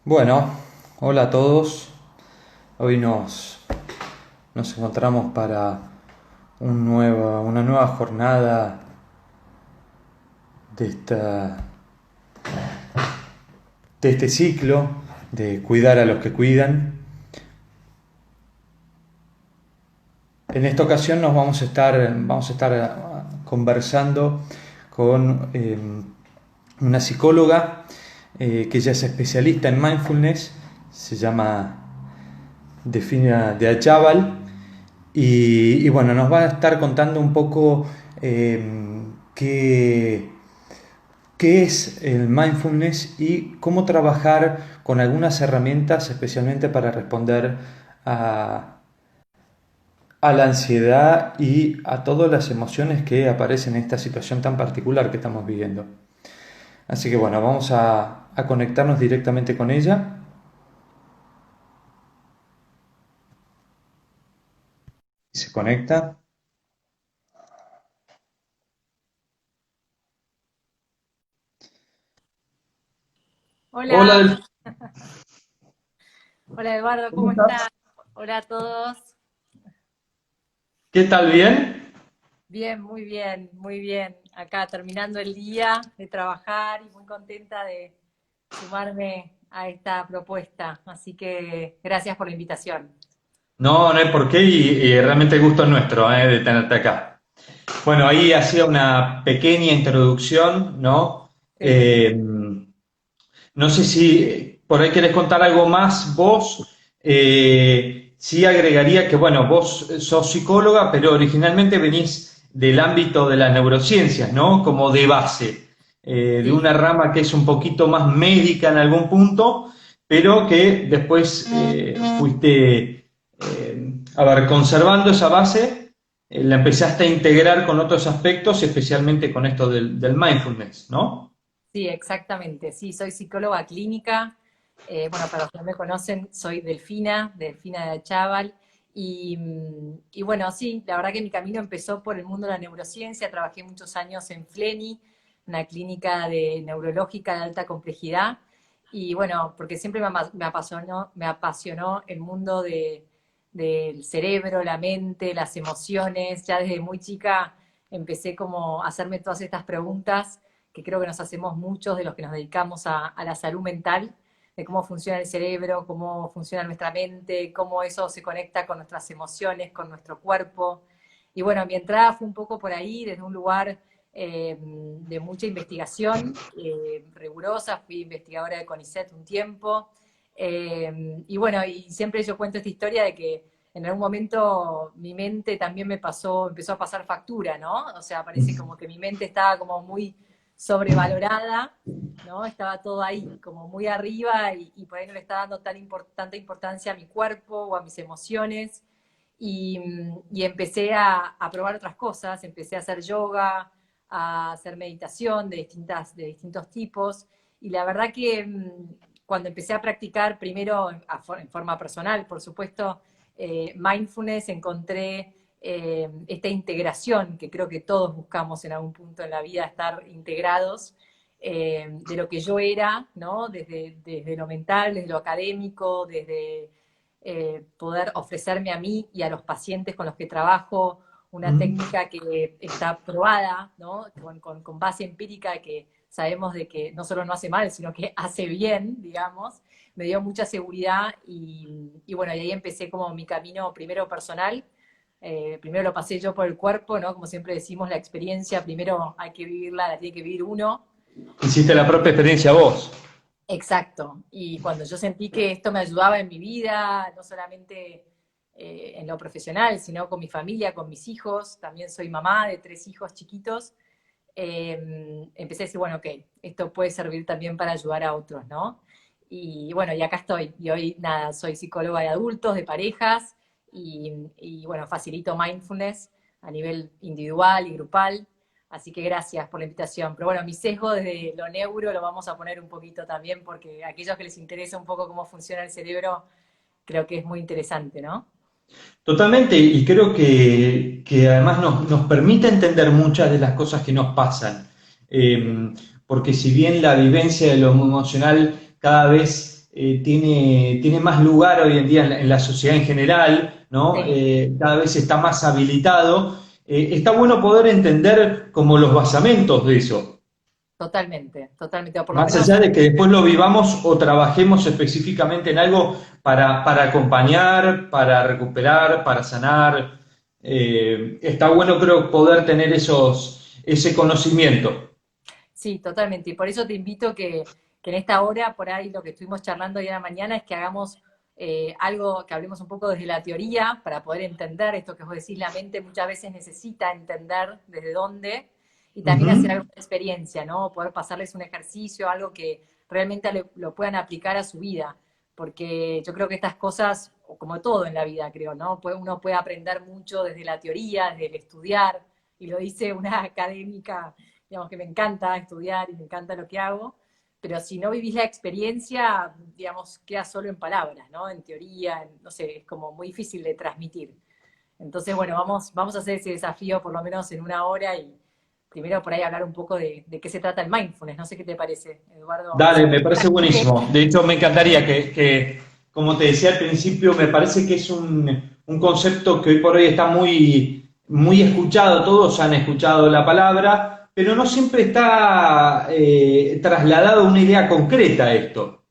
Bueno, hola a todos. Hoy nos encontramos para una nueva jornada de, de este ciclo de cuidar a los que cuidan. En esta ocasión vamos a estar conversando con una psicóloga que ella es especialista en mindfulness, se llama Defina de Achával, y bueno, nos va a estar contando un poco qué, qué es el mindfulness y cómo trabajar con algunas herramientas, especialmente para responder a, a la ansiedad y a todas las emociones que aparecen en esta situación tan particular que estamos viviendo. Así que bueno, vamos a conectarnos directamente con ella. Se conecta. Hola, Hola, hola Eduardo, ¿cómo ¿cómo estás? estás? Hola a todos. ¿Qué tal? ¿Bien? Bien, muy bien, muy bien. Acá terminando el día de trabajar y muy contenta de sumarme a esta propuesta. Así que gracias por la invitación. No, no hay por qué y realmente el gusto es nuestro, de tenerte acá. Bueno, ahí hacía una pequeña introducción, ¿no? Sí. No sé si por ahí querés contar algo más vos. Sí agregaría que, bueno, vos sos psicóloga, pero originalmente venís del ámbito de las neurociencias, ¿no? Como de base, de Sí, una rama que es un poquito más médica en algún punto, pero que después fuiste, a ver, conservando esa base, la empezaste a integrar con otros aspectos, especialmente con esto del mindfulness, ¿no? sí, exactamente. Sí, soy psicóloga clínica. Bueno, para los que no me conocen, soy Delfina de Achával. Y bueno, sí, la verdad que mi camino empezó por el mundo de la neurociencia. Trabajé muchos años en Fleni, una clínica neurológica de alta complejidad. Y bueno, porque siempre me apasionó el mundo del cerebro, la mente, las emociones. Ya desde muy chica empecé como a hacerme todas estas preguntas que creo que nos hacemos muchos de los que nos dedicamos a la salud mental, de cómo funciona el cerebro, cómo funciona nuestra mente, cómo eso se conecta con nuestras emociones, con nuestro cuerpo. Y bueno, mi entrada fue un poco por ahí, desde un lugar de mucha investigación rigurosa, fui investigadora de CONICET un tiempo, y bueno, y siempre yo cuento esta historia de que en algún momento mi mente también empezó a pasar factura, ¿no? O sea, parece como que mi mente estaba como muy sobrevalorada, ¿no? Estaba todo ahí, como muy arriba y por ahí no le estaba dando tanta importancia a mi cuerpo o a mis emociones. Y empecé a probar otras cosas, empecé a hacer yoga, a hacer meditación de distintos tipos. Y la verdad que cuando empecé a practicar, primero en forma personal, por supuesto, mindfulness, encontré esta integración que creo que todos buscamos en algún punto en la vida, estar integrados de lo que yo era, ¿no? Desde lo mental, desde lo académico, desde poder ofrecerme a mí y a los pacientes con los que trabajo una Mm. técnica que está probada, ¿no? Con base empírica, que sabemos de que no solo no hace mal, sino que hace bien, digamos. Me dio mucha seguridad y bueno, y ahí empecé como mi camino primero personal. Primero lo pasé yo por el cuerpo, ¿no? Como siempre decimos, la experiencia primero hay que vivirla, la tiene que vivir uno. Hiciste la Y propia experiencia vos. exacto. Y cuando yo sentí que esto me ayudaba en mi vida, no solamente en lo profesional, sino con mi familia, con mis hijos, también soy mamá de 3 hijos chiquitos, empecé a decir, bueno, ok, esto puede servir también para ayudar a otros, ¿no? Y bueno, y acá estoy. Y hoy, nada, soy psicóloga de adultos, de parejas, y bueno, facilito mindfulness a nivel individual y grupal. Así que gracias por la invitación. Pero bueno, mi sesgo desde lo neuro lo vamos a poner un poquito también, porque a aquellos que les interesa un poco cómo funciona el cerebro, creo que es muy interesante, ¿no? Totalmente, y creo que además nos permite entender muchas de las cosas que nos pasan. Porque si bien la vivencia de lo emocional cada vez tiene más lugar hoy en día en la sociedad en general, ¿no? Sí, Cada vez está más habilitado. Está bueno poder entender como los basamentos de eso. totalmente, totalmente. O por lo Más menos, allá de que después lo vivamos o trabajemos específicamente en algo para acompañar, para recuperar, para sanar, está bueno creo poder tener ese conocimiento. sí, totalmente. Y por eso te invito que en esta hora, por ahí lo que estuvimos charlando hoy a la mañana, es que hagamos algo, que hablemos un poco desde la teoría para poder entender esto que vos decís, la mente muchas veces necesita entender desde dónde y también hacer Ujú. alguna experiencia, ¿no? Poder pasarles un ejercicio, algo que realmente lo puedan aplicar a su vida. Porque yo creo que estas cosas, o como todo en la vida, creo, ¿no? Uno puede aprender mucho desde la teoría, desde el estudiar, y lo dice una académica, digamos que me encanta estudiar y me encanta lo que hago, pero si no vivís la experiencia, digamos, queda solo en palabras, ¿no? En teoría, no sé, es como muy difícil de transmitir. Entonces, bueno, vamos a hacer ese desafío por lo menos en una hora y primero por ahí hablar un poco de qué se trata el mindfulness. No sé qué te parece, Eduardo, aunque Dale, sea me muy parece práctico. buenísimo. De hecho, me encantaría como te decía al principio, me parece que es un concepto que hoy por hoy está muy escuchado, todos han escuchado la palabra, pero no siempre está trasladado a una idea concreta esto.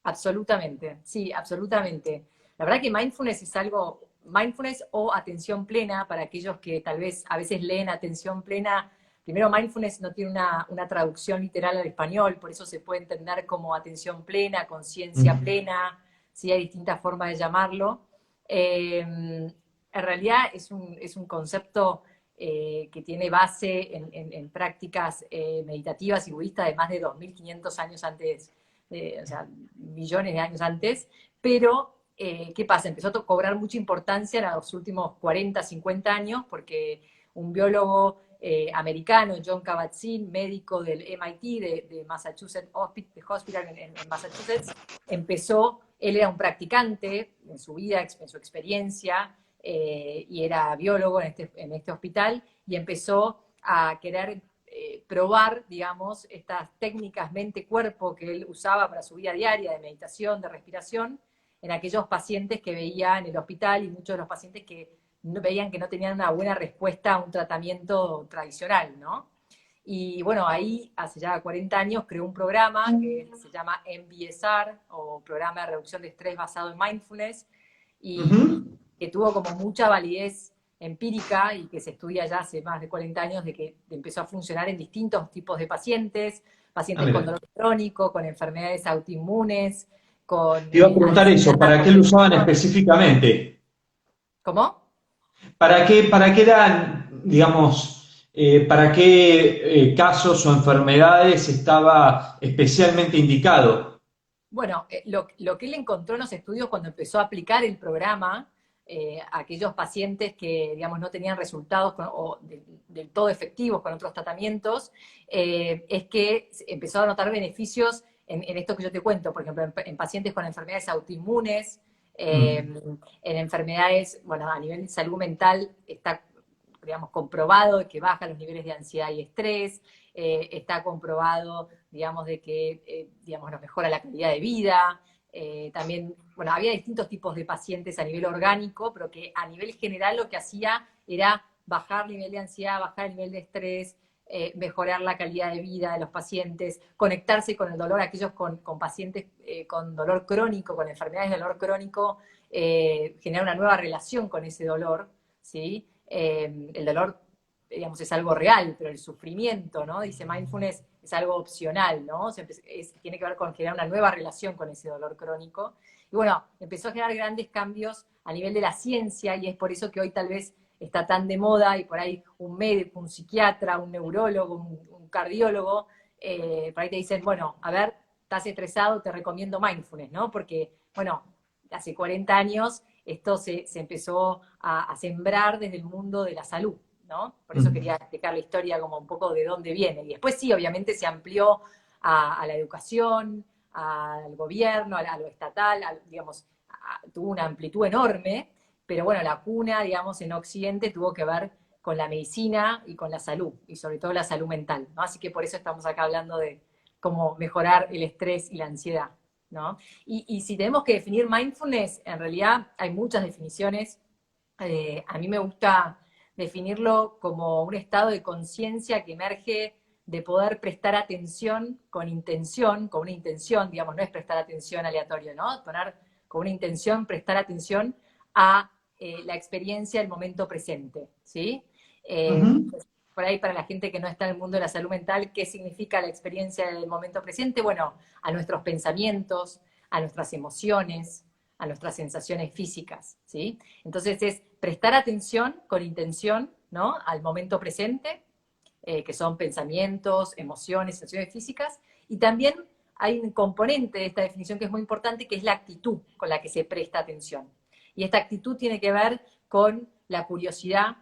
Absolutamente, sí, absolutamente. La verdad que mindfulness es algo, mindfulness o atención plena, para aquellos que tal vez a veces leen atención plena, primero mindfulness no tiene una traducción literal al español, por eso se puede entender como atención plena, conciencia Mm. plena, sí, hay distintas formas de llamarlo. En realidad es un concepto que tiene base en prácticas meditativas y budistas de más de 2500 años antes, o sea, millones de años antes, pero ¿qué pasa? Empezó a cobrar mucha importancia en los últimos 40, 50 años, porque un biólogo americano, John Kabat-Zinn, médico del MIT, de Massachusetts Hospital en Massachusetts, empezó, él era un practicante en su vida, en su experiencia, y era biólogo en este hospital, y empezó a querer probar, digamos, estas técnicas mente-cuerpo que él usaba para su vida diaria de meditación, de respiración, en aquellos pacientes que veía en el hospital y muchos de los pacientes que veían que no tenían una buena respuesta a un tratamiento tradicional, ¿no? Y bueno, ahí hace ya 40 años creó un programa que se llama MBSR, o Programa de Reducción de Estrés Basado en Mindfulness, y Ujú. que tuvo como mucha validez empírica y que se estudia ya hace más de 40 años de que empezó a funcionar en distintos tipos de pacientes, Ah, pacientes con mira. dolor crónico, con enfermedades autoinmunes, con Te iba a preguntar eso, ansiedad, ¿para con qué lo usaban depresión. específicamente? ¿Cómo? ¿Para qué eran, digamos, para qué casos o enfermedades estaba especialmente indicado? Bueno, lo que él encontró en los estudios cuando empezó a aplicar el programa a aquellos pacientes que, digamos, no tenían resultados del todo efectivos con otros tratamientos, es que empezó a notar beneficios en esto que yo te cuento, por ejemplo, en pacientes con enfermedades autoinmunes, Mm. en enfermedades, bueno, a nivel de salud mental está, digamos, comprobado que baja los niveles de ansiedad y estrés, está comprobado, digamos, de que, digamos, nos mejora la calidad de vida. También, bueno, había distintos tipos de pacientes a nivel orgánico, pero que a nivel general lo que hacía era bajar el nivel de ansiedad, bajar el nivel de estrés, mejorar la calidad de vida de los pacientes, conectarse con el dolor, aquellos con pacientes con dolor crónico, con enfermedades de dolor crónico, generar una nueva relación con ese dolor, ¿sí? El dolor, digamos, es algo real, pero el sufrimiento, ¿no? Dice mindfulness, es algo opcional, ¿no? Tiene que ver con generar una nueva relación con ese dolor crónico. Y bueno, empezó a generar grandes cambios a nivel de la ciencia y es por eso que hoy tal vez está tan de moda y por ahí un médico, un psiquiatra, un neurólogo, un cardiólogo, por ahí te dicen, bueno, a ver, estás estresado, te recomiendo mindfulness, ¿no? Porque, bueno, hace 40 años esto se empezó a sembrar desde el mundo de la salud, ¿no? Por eso Mm. quería explicar la historia como un poco de dónde viene. Y después sí, obviamente se amplió a la educación, al gobierno, a lo estatal, digamos, tuvo una amplitud enorme, pero bueno, la cuna, digamos, en Occidente tuvo que ver con la medicina y con la salud, y sobre todo la salud mental, ¿no? Así que por eso estamos acá hablando de cómo mejorar el estrés y la ansiedad. ¿no? Y si tenemos que definir mindfulness, en realidad hay muchas definiciones. A mí me gusta definirlo como un estado de conciencia que emerge de poder prestar atención con una intención, digamos, no es prestar atención aleatorio, ¿no? Poner con una intención, prestar atención a la experiencia del momento presente, ¿sí? Ujú. Por ahí para la gente que no está en el mundo de la salud mental, ¿qué significa la experiencia del momento presente? Bueno, a nuestros pensamientos, a nuestras emociones, a nuestras sensaciones físicas, ¿sí? Entonces es prestar atención con intención, ¿no? Al momento presente, que son pensamientos, emociones, sensaciones físicas, y también hay un componente de esta definición que es muy importante, que es la actitud con la que se presta atención. Y esta actitud tiene que ver con la curiosidad,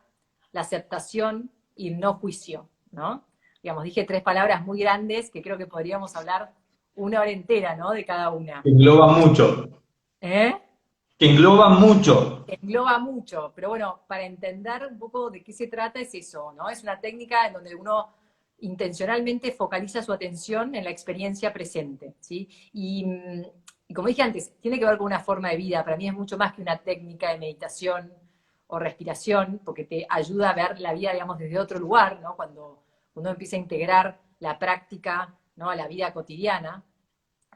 la aceptación y el no juicio, ¿no? Digamos, dije tres palabras muy grandes que creo que podríamos hablar una hora entera, ¿no? De cada una. Que engloba mucho. ¿Eh? Que engloba mucho. Engloba mucho, pero bueno, para entender un poco de qué se trata es eso, ¿no? Es una técnica en donde uno intencionalmente focaliza su atención en la experiencia presente, ¿sí? Y como dije antes, tiene que ver con una forma de vida, para mí es mucho más que una técnica de meditación o respiración, porque te ayuda a ver la vida, digamos, desde otro lugar, ¿no? Cuando uno empieza a integrar la práctica, ¿no? A la vida cotidiana.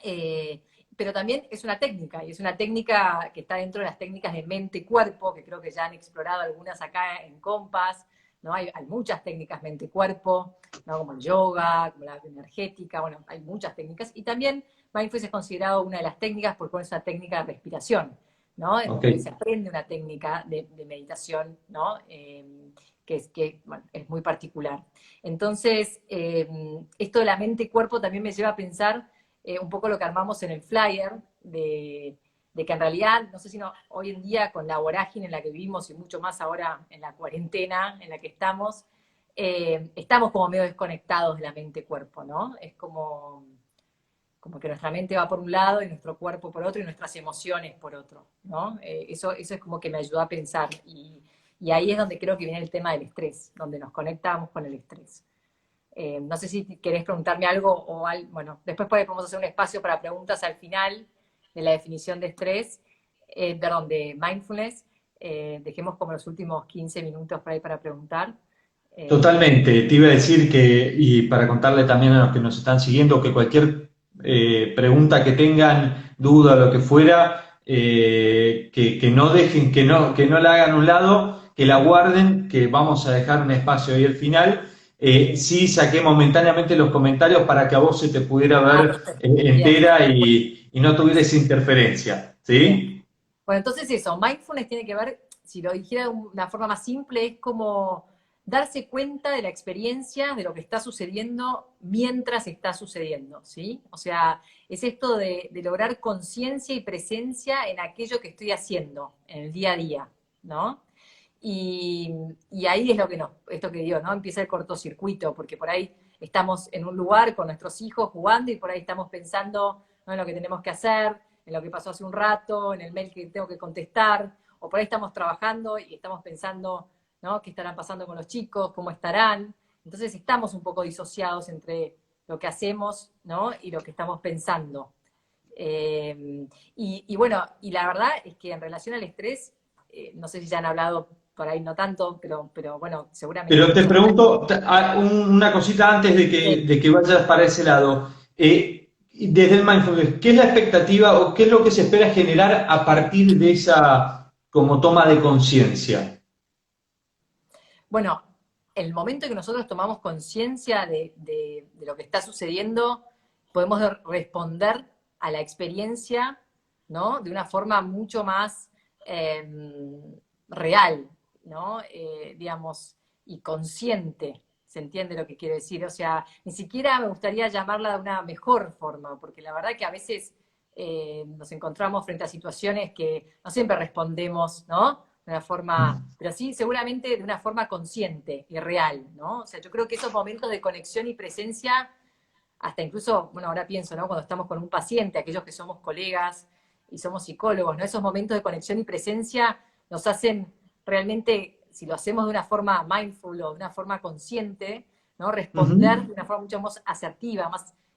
Eh, pero también es una técnica, y es una técnica que está dentro de las técnicas de mente-cuerpo, que creo que ya han explorado algunas acá en Compass, ¿no? Hay muchas técnicas mente-cuerpo, ¿no? Como el yoga, como la energética, bueno, hay muchas técnicas, y también mindfulness es considerado una de las técnicas porque es una técnica de respiración, ¿no? En Ok. donde se aprende una técnica de meditación, ¿no? Que bueno, es muy particular. Entonces, esto de la mente-cuerpo también me lleva a pensar un poco lo que armamos en el flyer, de que en realidad, no sé si no, hoy en día con la vorágine en la que vivimos y mucho más ahora en la cuarentena en la que estamos como medio desconectados de la mente-cuerpo, ¿no? Es como que nuestra mente va por un lado y nuestro cuerpo por otro y nuestras emociones por otro, ¿no? Eso es como que me ayudó a pensar y ahí es donde creo que viene el tema del estrés, donde nos conectamos con el estrés. No sé si querés preguntarme algo bueno, después podemos hacer un espacio para preguntas al final de la definición de estrés, perdón, de mindfulness. Dejemos como los últimos 15 minutos por ahí para preguntar. Eh, Totalmente. Te iba a decir que, y para contarle también a los que nos están siguiendo, que cualquier pregunta que tengan, duda, lo que fuera, que no dejen, que no la hagan a un lado, que la guarden, que vamos a dejar un espacio ahí al final. Sí, saqué momentáneamente los comentarios para que a vos se te pudiera ver Perfecto. Bien, entera y no tuvieras interferencia. bien. ¿Sí? Bueno, entonces eso, mindfulness tiene que ver, si lo dijera de una forma más simple, es como darse cuenta de la experiencia, de lo que está sucediendo mientras está sucediendo, ¿sí? O sea, es esto de lograr conciencia y presencia en aquello que estoy haciendo, en el día a día, ¿no? Y, y ahí es lo que esto que digo, ¿no? Empieza el cortocircuito, porque por ahí estamos en un lugar con nuestros hijos jugando y por ahí estamos pensando, ¿no? En lo que tenemos que hacer, en lo que pasó hace un rato, en el mail que tengo que contestar, o por ahí estamos trabajando y estamos pensando, ¿no? ¿Qué estarán pasando con los chicos? ¿Cómo estarán? Entonces estamos un poco disociados entre lo que hacemos, ¿no? Y lo que estamos pensando. Y bueno, y la verdad es que en relación al estrés, no sé si ya han hablado por ahí, no tanto, pero bueno, seguramente Pero te muchos. pregunto una cosita antes de que vayas para ese lado. Desde el mindfulness, ¿qué es la expectativa o qué es lo que se espera generar a partir de esa como toma de conciencia? Bueno, el momento que nosotros tomamos conciencia de lo que está sucediendo, podemos responder a la experiencia, ¿no? De una forma mucho más real, ¿no? Digamos, y consciente. ¿Se entiende lo que quiero decir? O sea, ni siquiera me gustaría llamarla de una mejor forma, porque la verdad que a veces nos encontramos frente a situaciones que no siempre respondemos, ¿no? De una forma, pero sí seguramente de una forma consciente y real, ¿no? O sea, yo creo que esos momentos de conexión y presencia, hasta incluso, bueno, ahora pienso, ¿no? Cuando estamos con un paciente, aquellos que somos colegas y somos psicólogos, ¿no? Esos momentos de conexión y presencia nos hacen realmente, si lo hacemos de una forma mindful o de una forma consciente, ¿no? Ujú. Responder de una forma mucho más asertiva,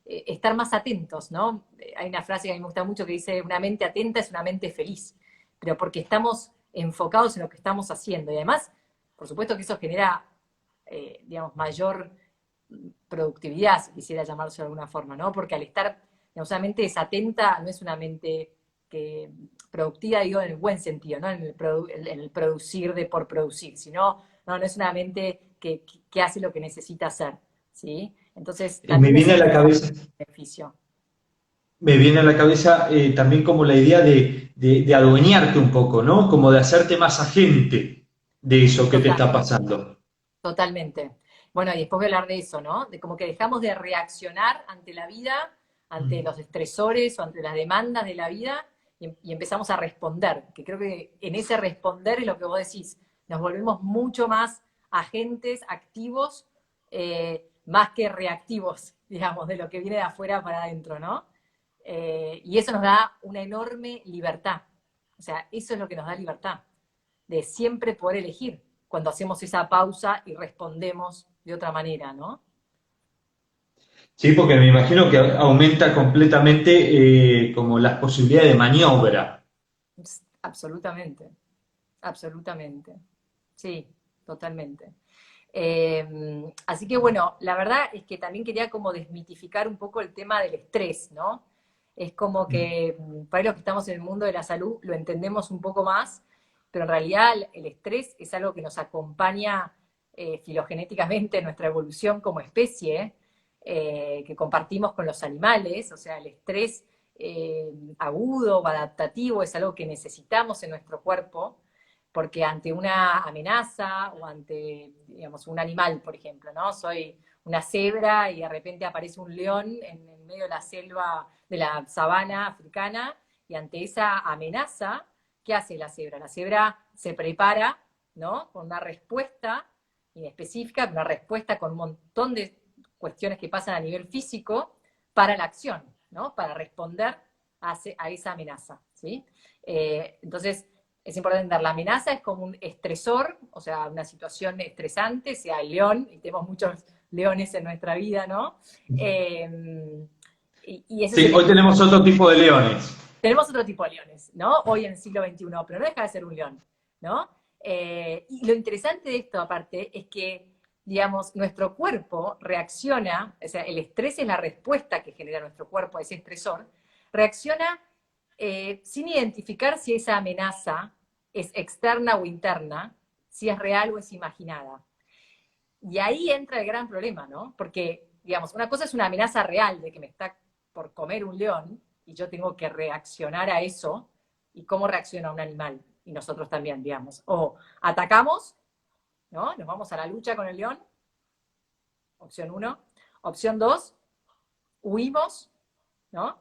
estar más atentos, ¿no? hay una frase que a mí me gusta mucho que dice, una mente atenta es una mente feliz, pero porque estamos enfocados en lo que estamos haciendo. Y además, por supuesto que eso genera, digamos, mayor productividad, si quisiera llamarlo de alguna forma, ¿no? Porque al estar, digamos, una mente desatenta no es una mente que, productiva, digo, en el buen sentido, ¿no? En el producir por producir, sino, no es una mente que hace lo que necesita hacer, ¿sí? Entonces, Me también viene eso a la genera cabeza, beneficio. me viene a la cabeza también como la idea de adueñarte un poco, ¿no? Como de hacerte más agente de eso que te Total. está pasando. Totalmente. Bueno, y después voy a hablar de eso, ¿no? De como que dejamos de reaccionar ante la vida, ante los estresores o ante las demandas de la vida y empezamos a responder, que creo que en ese responder es lo que vos decís, nos volvemos mucho más agentes, activos, más que reactivos, digamos, de lo que viene de afuera para adentro, ¿no? Y eso nos da una enorme libertad. O sea, eso es lo que nos da libertad, de siempre poder elegir cuando hacemos esa pausa y respondemos de otra manera, ¿no? Sí, porque me imagino que aumenta completamente como las posibilidades de maniobra. Absolutamente, absolutamente. Sí, totalmente. Así que bueno, la verdad es que también quería como desmitificar un poco el tema del estrés, ¿no? Es como que para los que estamos en el mundo de la salud lo entendemos un poco más, pero en realidad el estrés es algo que nos acompaña filogenéticamente en nuestra evolución como especie, que compartimos con los animales, o sea, el estrés agudo o adaptativo es algo que necesitamos en nuestro cuerpo, porque ante una amenaza o ante, digamos, un animal, por ejemplo, ¿no? Soy una cebra y de repente aparece un león en el medio de la selva, de la sabana africana, y ante esa amenaza, ¿qué hace la cebra? La cebra se prepara, ¿no? Con una respuesta inespecífica, una respuesta con un montón de cuestiones que pasan a nivel físico para la acción, ¿no? Para responder a esa amenaza, ¿sí? Entonces, es importante entender, la amenaza es como un estresor, o sea, una situación estresante, sea el león, y tenemos muchos leones en nuestra vida, ¿no? Y ese es Sí, el hoy estresor. tenemos otro tipo de leones. Tenemos otro tipo de leones, ¿no? Hoy en el siglo XXI, pero no deja de ser un león, ¿no? Y lo interesante de esto, aparte, es que, digamos, nuestro cuerpo reacciona, o sea, el estrés es la respuesta que genera nuestro cuerpo a ese estresor, reacciona sin identificar si esa amenaza es externa o interna, si es real o es imaginada. Y ahí entra el gran problema, ¿no? Porque, digamos, una cosa es una amenaza real de que me está por comer un león y yo tengo que reaccionar a eso y cómo reacciona un animal y nosotros también, digamos. O atacamos, ¿no? Nos vamos a la lucha con el león, opción 1. Opción 2, huimos, ¿no?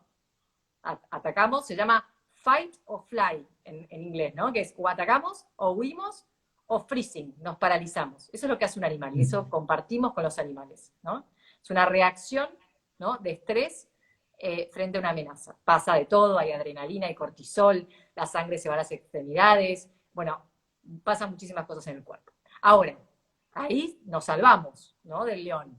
Atacamos, se llama fight or fly en inglés, ¿no? Que es o atacamos, o huimos, o freezing, nos paralizamos. Eso es lo que hace un animal, y eso compartimos con los animales, ¿no? Es una reacción, ¿no? De estrés frente a una amenaza. Pasa de todo, hay adrenalina, hay cortisol, la sangre se va a las extremidades, bueno, pasan muchísimas cosas en el cuerpo. Ahora, ahí nos salvamos, ¿no? Del león.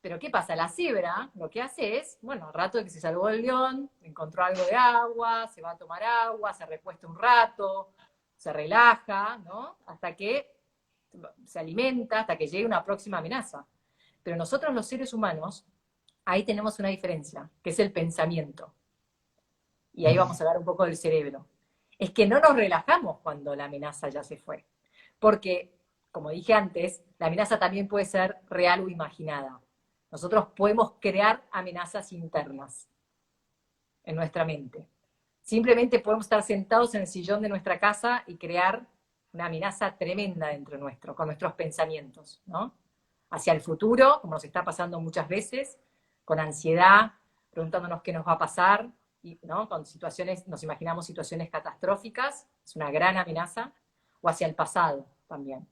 Pero ¿qué pasa? La cebra lo que hace es, bueno, al rato de que se salvó del león, encontró algo de agua, se va a tomar agua, se recuesta un rato, se relaja, ¿no? Hasta que se alimenta, hasta que llegue una próxima amenaza. Pero nosotros los seres humanos, ahí tenemos una diferencia, que es el pensamiento. Y ahí vamos a hablar un poco del cerebro. Es que no nos relajamos cuando la amenaza ya se fue. Porque, como dije antes, la amenaza también puede ser real o imaginada. Nosotros podemos crear amenazas internas en nuestra mente. Simplemente podemos estar sentados en el sillón de nuestra casa y crear una amenaza tremenda dentro nuestro, con nuestros pensamientos, ¿no? Hacia el futuro, como nos está pasando muchas veces, con ansiedad, preguntándonos qué nos va a pasar, y, ¿no? Con situaciones, nos imaginamos situaciones catastróficas, es una gran amenaza, o hacia el pasado también.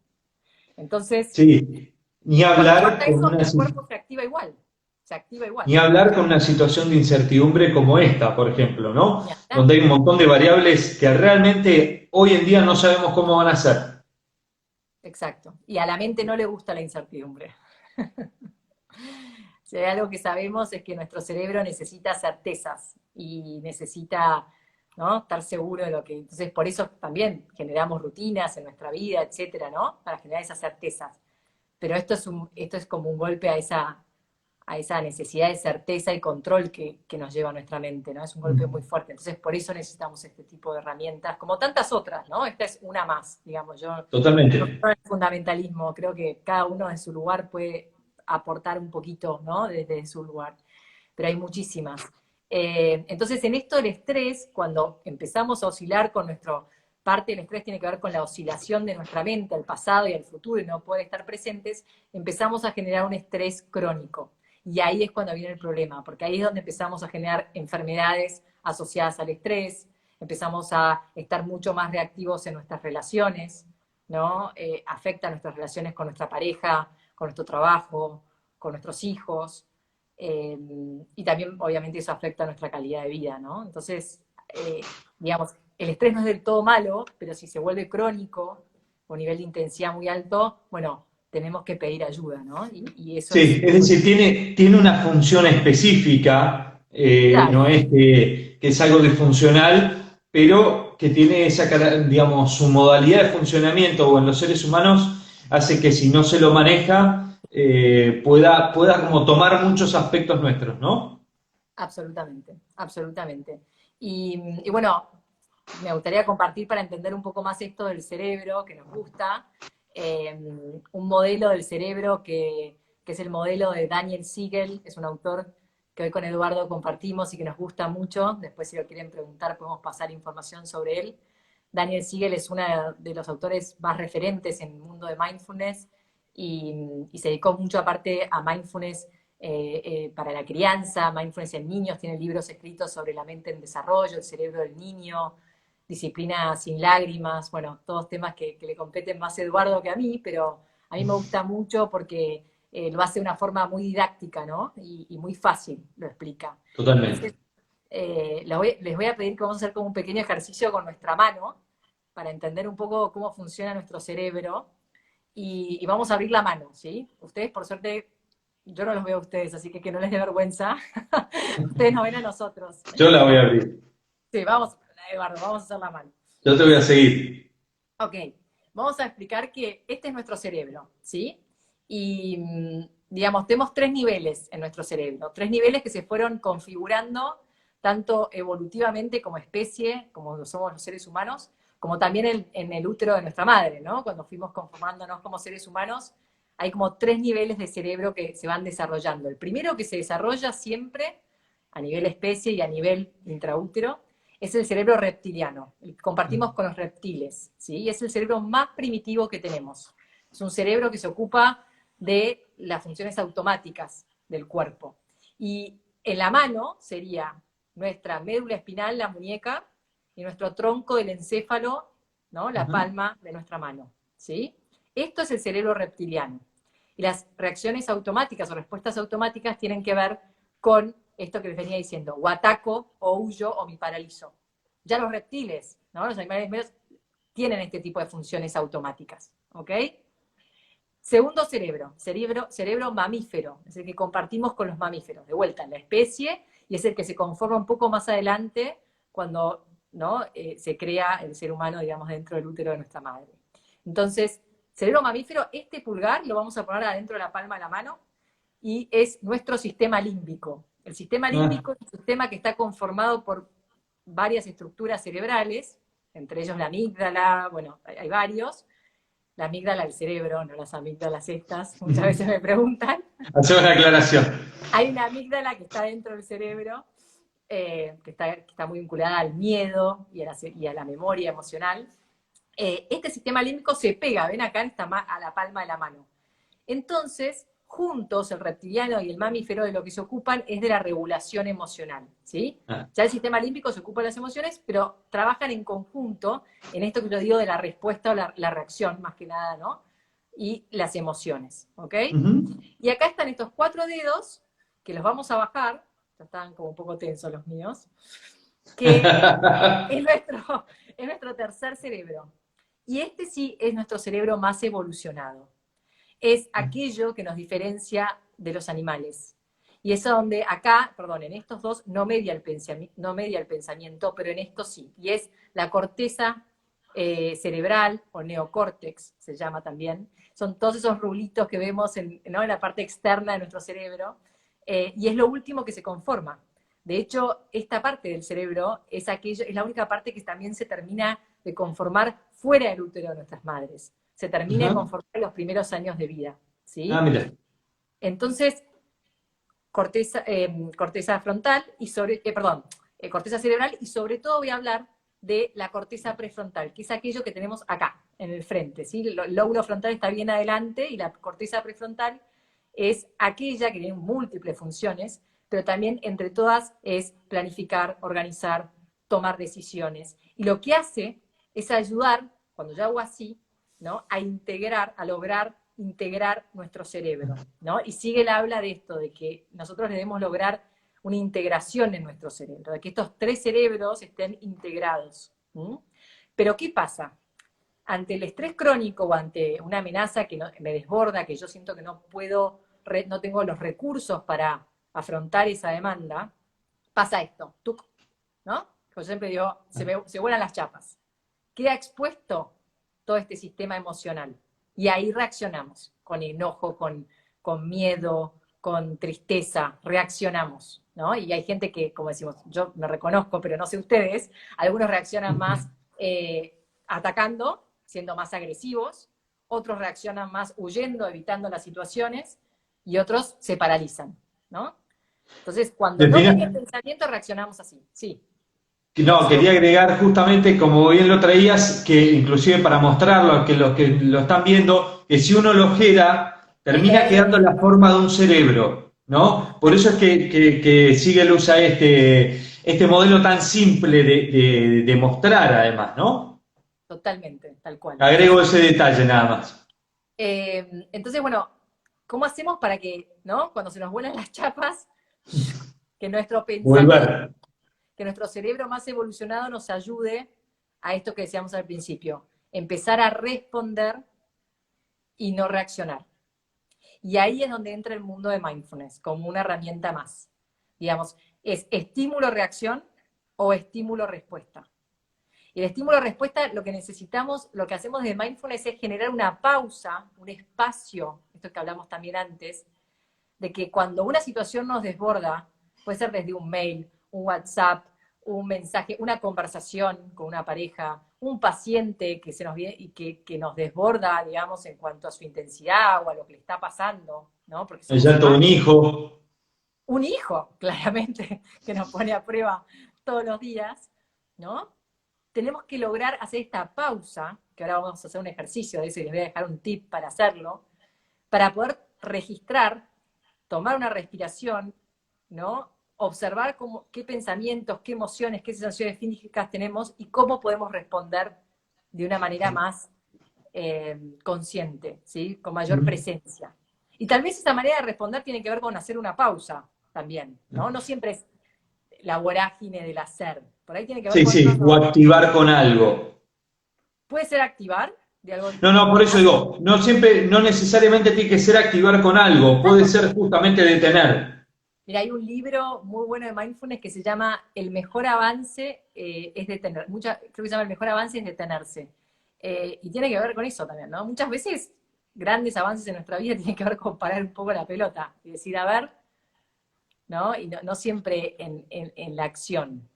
Entonces, Sí, ni cuando hablar pasa con eso, una, el cuerpo se activa igual, se activa igual. ni hablar con una situación de incertidumbre como esta, por ejemplo, ¿no? Ni hablar. Donde hay un montón de variables que realmente hoy en día no sabemos cómo van a ser. Exacto. Y a la mente no le gusta la incertidumbre. Si hay algo que sabemos es que nuestro cerebro necesita certezas y necesita, ¿no?, estar seguro de lo que... Entonces, por eso también generamos rutinas en nuestra vida, etcétera, ¿no? Para generar esas certezas. Pero esto es como un golpe a esa necesidad de certeza y control que nos lleva a nuestra mente, ¿no? Es un golpe muy fuerte. Entonces, por eso necesitamos este tipo de herramientas, como tantas otras, ¿no? Esta es una más, digamos. Yo no Totalmente. creo en el fundamentalismo, creo que cada uno en su lugar puede aportar un poquito, ¿no? Desde su lugar. Pero hay muchísimas. Entonces, en esto el estrés, cuando empezamos a oscilar con nuestro... Parte del estrés tiene que ver con la oscilación de nuestra mente al pasado y al futuro y no poder estar presentes, empezamos a generar un estrés crónico. Y ahí es cuando viene el problema, porque ahí es donde empezamos a generar enfermedades asociadas al estrés, empezamos a estar mucho más reactivos en nuestras relaciones, ¿no? Afecta nuestras relaciones con nuestra pareja, con nuestro trabajo, con nuestros hijos, y también obviamente eso afecta nuestra calidad de vida, ¿no? Entonces, digamos, el estrés no es del todo malo, pero si se vuelve crónico, o nivel de intensidad muy alto, bueno, tenemos que pedir ayuda, ¿no? Y eso Sí, es, es decir, tiene una función específica, claro, no es que es algo disfuncional, pero que tiene esa, digamos, su modalidad de funcionamiento o en los seres humanos hace que si no se lo maneja, pueda como tomar muchos aspectos nuestros, ¿no? absolutamente, absolutamente. Y bueno, me gustaría compartir para entender un poco más esto del cerebro, que nos gusta, un modelo del cerebro que es el modelo de Daniel Siegel, es un autor que hoy con Eduardo compartimos y que nos gusta mucho. Después, si lo quieren preguntar, podemos pasar información sobre él. Daniel Siegel es uno de los autores más referentes en el mundo de mindfulness y se dedicó mucho aparte a mindfulness para la crianza, mindfulness en niños, tiene libros escritos sobre la mente en desarrollo, el cerebro del niño, disciplina sin lágrimas, bueno, todos temas que le competen más a Eduardo que a mí, pero a mí me gusta mucho porque lo hace de una forma muy didáctica, ¿no? Y muy fácil lo explica. Entonces, Totalmente. les voy a pedir que vamos a hacer como un pequeño ejercicio con nuestra mano para entender un poco cómo funciona nuestro cerebro y vamos a abrir la mano, ¿sí? Ustedes, por suerte, yo no los veo a ustedes, así que no les dé vergüenza. Ustedes nos ven a nosotros. Yo la voy a abrir. Sí, vamos, Eduardo, vamos a hacer la mano. Yo te voy a seguir. Ok, vamos a explicar que este es nuestro cerebro, ¿sí? Y, digamos, tenemos tres niveles en nuestro cerebro, tres niveles que se fueron configurando tanto evolutivamente como especie, como lo somos los seres humanos, como también en el útero de nuestra madre, ¿no? Cuando fuimos conformándonos como seres humanos, hay como tres niveles de cerebro que se van desarrollando. El primero que se desarrolla siempre a nivel especie y a nivel intraútero es el cerebro reptiliano, el que compartimos con los reptiles, ¿sí? Es el cerebro más primitivo que tenemos. Es un cerebro que se ocupa de las funciones automáticas del cuerpo. Y en la mano sería nuestra médula espinal, la muñeca, y nuestro tronco del encéfalo, ¿no? La Ujú. palma de nuestra mano, ¿sí? Esto es el cerebro reptiliano. Y las reacciones automáticas o respuestas automáticas tienen que ver con esto que les venía diciendo, o ataco, o huyo, o me paralizo. Ya los reptiles, ¿no? Los animales medios tienen este tipo de funciones automáticas, ¿ok? Segundo cerebro mamífero, es el que compartimos con los mamíferos, de vuelta en la especie, y es el que se conforma un poco más adelante cuando, ¿no? Se crea el ser humano, digamos, dentro del útero de nuestra madre. Entonces, cerebro mamífero, este pulgar lo vamos a poner adentro de la palma de la mano, y es nuestro sistema límbico. El sistema Ah, límbico es un sistema que está conformado por varias estructuras cerebrales, entre ellos la amígdala, bueno, hay varios. La amígdala del cerebro, no las amígdalas estas, muchas veces me preguntan. hacemos la aclaración. Hay una amígdala que está dentro del cerebro, que está muy vinculada al miedo y a la memoria emocional. Este sistema límbico se pega, ven acá a la palma de la mano. Entonces, juntos, el reptiliano y el mamífero de lo que se ocupan es de la regulación emocional, ¿sí? Ah, Ya el sistema límbico se ocupa de las emociones, pero trabajan en conjunto en esto que yo digo de la respuesta o la reacción, más que nada, ¿no? Y las emociones, ¿ok? ujú. Y acá están estos cuatro dedos, que los vamos a bajar, ya están como un poco tensos los míos, que es es nuestro tercer cerebro. Y este sí es nuestro cerebro más evolucionado. Es aquello que nos diferencia de los animales. Y eso donde acá, perdón, en estos dos no media no media el pensamiento, pero en esto sí. Y es la corteza cerebral o neocórtex, se llama también. Son todos esos rulitos que vemos ¿no? en la parte externa de nuestro cerebro. Y es lo último que se conforma. De hecho, esta parte del cerebro es la única parte que también se termina de conformar fuera del útero de nuestras madres. Se termina de Ajá. conformar en los primeros años de vida. Ah, ¿Sí? mira. Entonces, corteza frontal corteza cerebral, y sobre todo voy a hablar de la corteza prefrontal, que es aquello que tenemos acá, en el frente, ¿sí? El lóbulo frontal está bien adelante y la corteza prefrontal es aquella que tiene múltiples funciones, pero también entre todas es planificar, organizar, tomar decisiones. Y lo que hace es ayudar, cuando yo hago así, ¿no? A lograr integrar nuestro cerebro, ¿no? Y Siegel habla de esto, de que nosotros debemos lograr una integración en nuestro cerebro, de que estos tres cerebros estén integrados. Pero ¿qué pasa? Ante el estrés crónico o ante una amenaza que me desborda, que yo siento que no puedo, no tengo los recursos para afrontar esa demanda, pasa esto, ¿no? Como yo siempre digo, se vuelan las chapas. Queda expuesto todo este sistema emocional. Y ahí reaccionamos, con enojo, con miedo, con tristeza, reaccionamos, ¿no? Y hay gente que, como decimos, yo me reconozco, pero no sé ustedes, algunos reaccionan más atacando, siendo más agresivos, otros reaccionan más huyendo, evitando las situaciones, y otros se paralizan, ¿no? Entonces, cuando no Defina- viene el pensamiento, reaccionamos así, sí. No, quería agregar justamente, como bien lo traías, que inclusive para mostrarlo a que los que lo están viendo, que si uno lo gira, termina quedando la forma de un cerebro, ¿no? Por eso es que Siegel usa este modelo tan simple de mostrar, además, ¿no? Totalmente, tal cual. Sí, Agrego sí. ese detalle nada más. Entonces, bueno, ¿cómo hacemos para que, ¿no? Cuando se nos vuelan las chapas, que nuestro pensamiento, Volver. que nuestro cerebro más evolucionado nos ayude a esto que decíamos al principio, empezar a responder y no reaccionar? Y ahí es donde entra el mundo de mindfulness, como una herramienta más. Digamos, es estímulo-reacción o estímulo-respuesta. Y el estímulo-respuesta, lo que necesitamos, lo que hacemos de mindfulness es generar una pausa, un espacio, esto que hablamos también antes, de que cuando una situación nos desborda, puede ser desde un mail, un WhatsApp, un mensaje, una conversación con una pareja, un paciente que se nos viene y que nos desborda, digamos, en cuanto a su intensidad o a lo que le está pasando, ¿no? Porque El somos llanto de un humanos. hijo. Un hijo, claramente, que nos pone a prueba todos los días, ¿no? Tenemos que lograr hacer esta pausa, que ahora vamos a hacer un ejercicio de eso y les voy a dejar un tip para hacerlo, para poder registrar, tomar una respiración, ¿no? Observar qué pensamientos, qué emociones, qué sensaciones físicas tenemos y cómo podemos responder de una manera más consciente, ¿sí? Con mayor presencia. Y tal vez esa manera de responder tiene que ver con hacer una pausa también, ¿no? No siempre es la vorágine del hacer. Por ahí tiene que ver Sí, con, no, sí, o no. activar con algo. Puede ser activar de algo No, no, por eso más. digo, no siempre, no necesariamente tiene que ser activar con algo, puede Exacto. ser justamente detener. Mira, hay un libro muy bueno de mindfulness que se llama El mejor avance es detener. Creo que se llama El mejor avance es detenerse. Y tiene que ver con eso también, ¿no? Muchas veces grandes avances en nuestra vida tienen que ver con parar un poco la pelota y decir, a ver, ¿no? Y no siempre en la acción.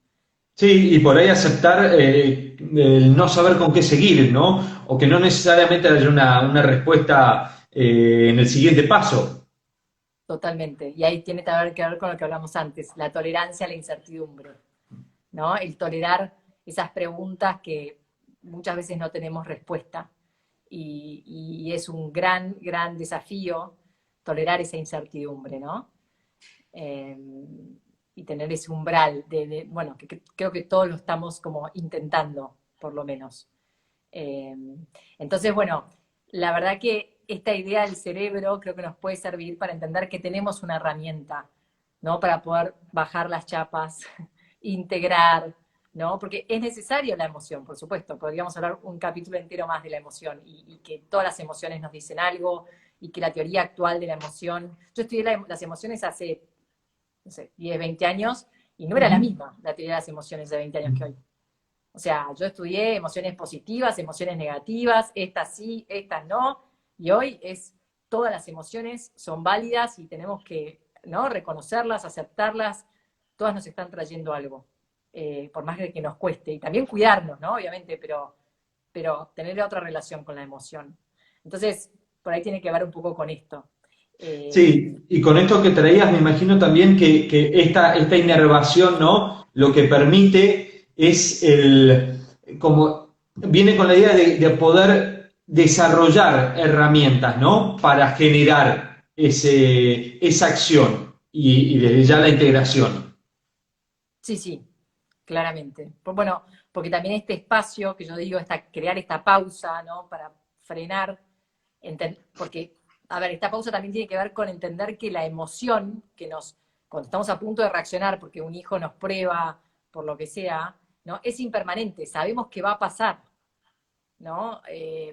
Sí, y por ahí aceptar el no saber con qué seguir, ¿no? O que no necesariamente haya una respuesta en el siguiente paso. Totalmente. Y ahí tiene que ver con lo que hablamos antes, la tolerancia a la incertidumbre, ¿no? El tolerar esas preguntas que muchas veces no tenemos respuesta. Y es un gran, gran desafío tolerar esa incertidumbre, ¿no? Eh, y tener ese umbral bueno, creo que todos lo estamos como intentando, por lo menos. Eh, entonces, bueno, la verdad que esta idea del cerebro creo que nos puede servir para entender que tenemos una herramienta, ¿no? Para poder bajar las chapas, integrar, ¿no? Porque es necesario la emoción, por supuesto. Podríamos hablar un capítulo entero más de la emoción y que todas las emociones nos dicen algo y que la teoría actual de la emoción. Yo estudié las emociones hace no sé, 10, 20 años, y no era la Ujú. misma la teoría de las emociones de 20 años que hoy. O sea, yo estudié emociones positivas, emociones negativas, estas sí, estas no, y hoy todas las emociones son válidas y tenemos que, ¿no?, reconocerlas, aceptarlas, todas nos están trayendo algo, por más que nos cueste, y también cuidarnos, ¿no? Obviamente, pero tener otra relación con la emoción. Entonces, por ahí tiene que ver un poco con esto. Eh, Sí, y con esto que traías, me imagino también que esta inervación, ¿no? Lo que permite es como viene con la idea de poder desarrollar herramientas, ¿no? Para generar esa acción y desde ya la integración. sí, sí, claramente. Bueno, porque también este espacio que yo digo, crear esta pausa, ¿no? Para frenar, porque, a ver, esta pausa también tiene que ver con entender que la emoción cuando estamos a punto de reaccionar porque un hijo nos prueba, por lo que sea, ¿no? Es impermanente, sabemos que va a pasar, ¿no?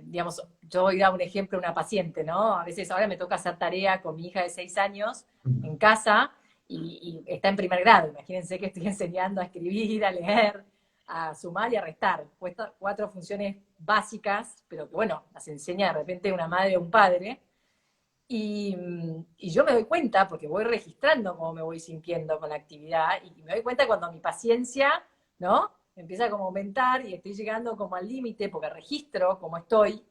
Digamos, yo voy a dar un ejemplo a una paciente, ¿no? A veces ahora me toca hacer tarea con mi hija de 6 años en casa y está en primer grado. Imagínense que estoy enseñando a escribir, a leer, a sumar y a restar. Cuesta 4 funciones básicas, pero que bueno, las enseña de repente una madre o un padre. Y yo me doy cuenta, porque voy registrando cómo me voy sintiendo con la actividad, y me doy cuenta cuando mi paciencia, ¿no?, empieza como a aumentar y estoy llegando como al límite, porque registro cómo estoy,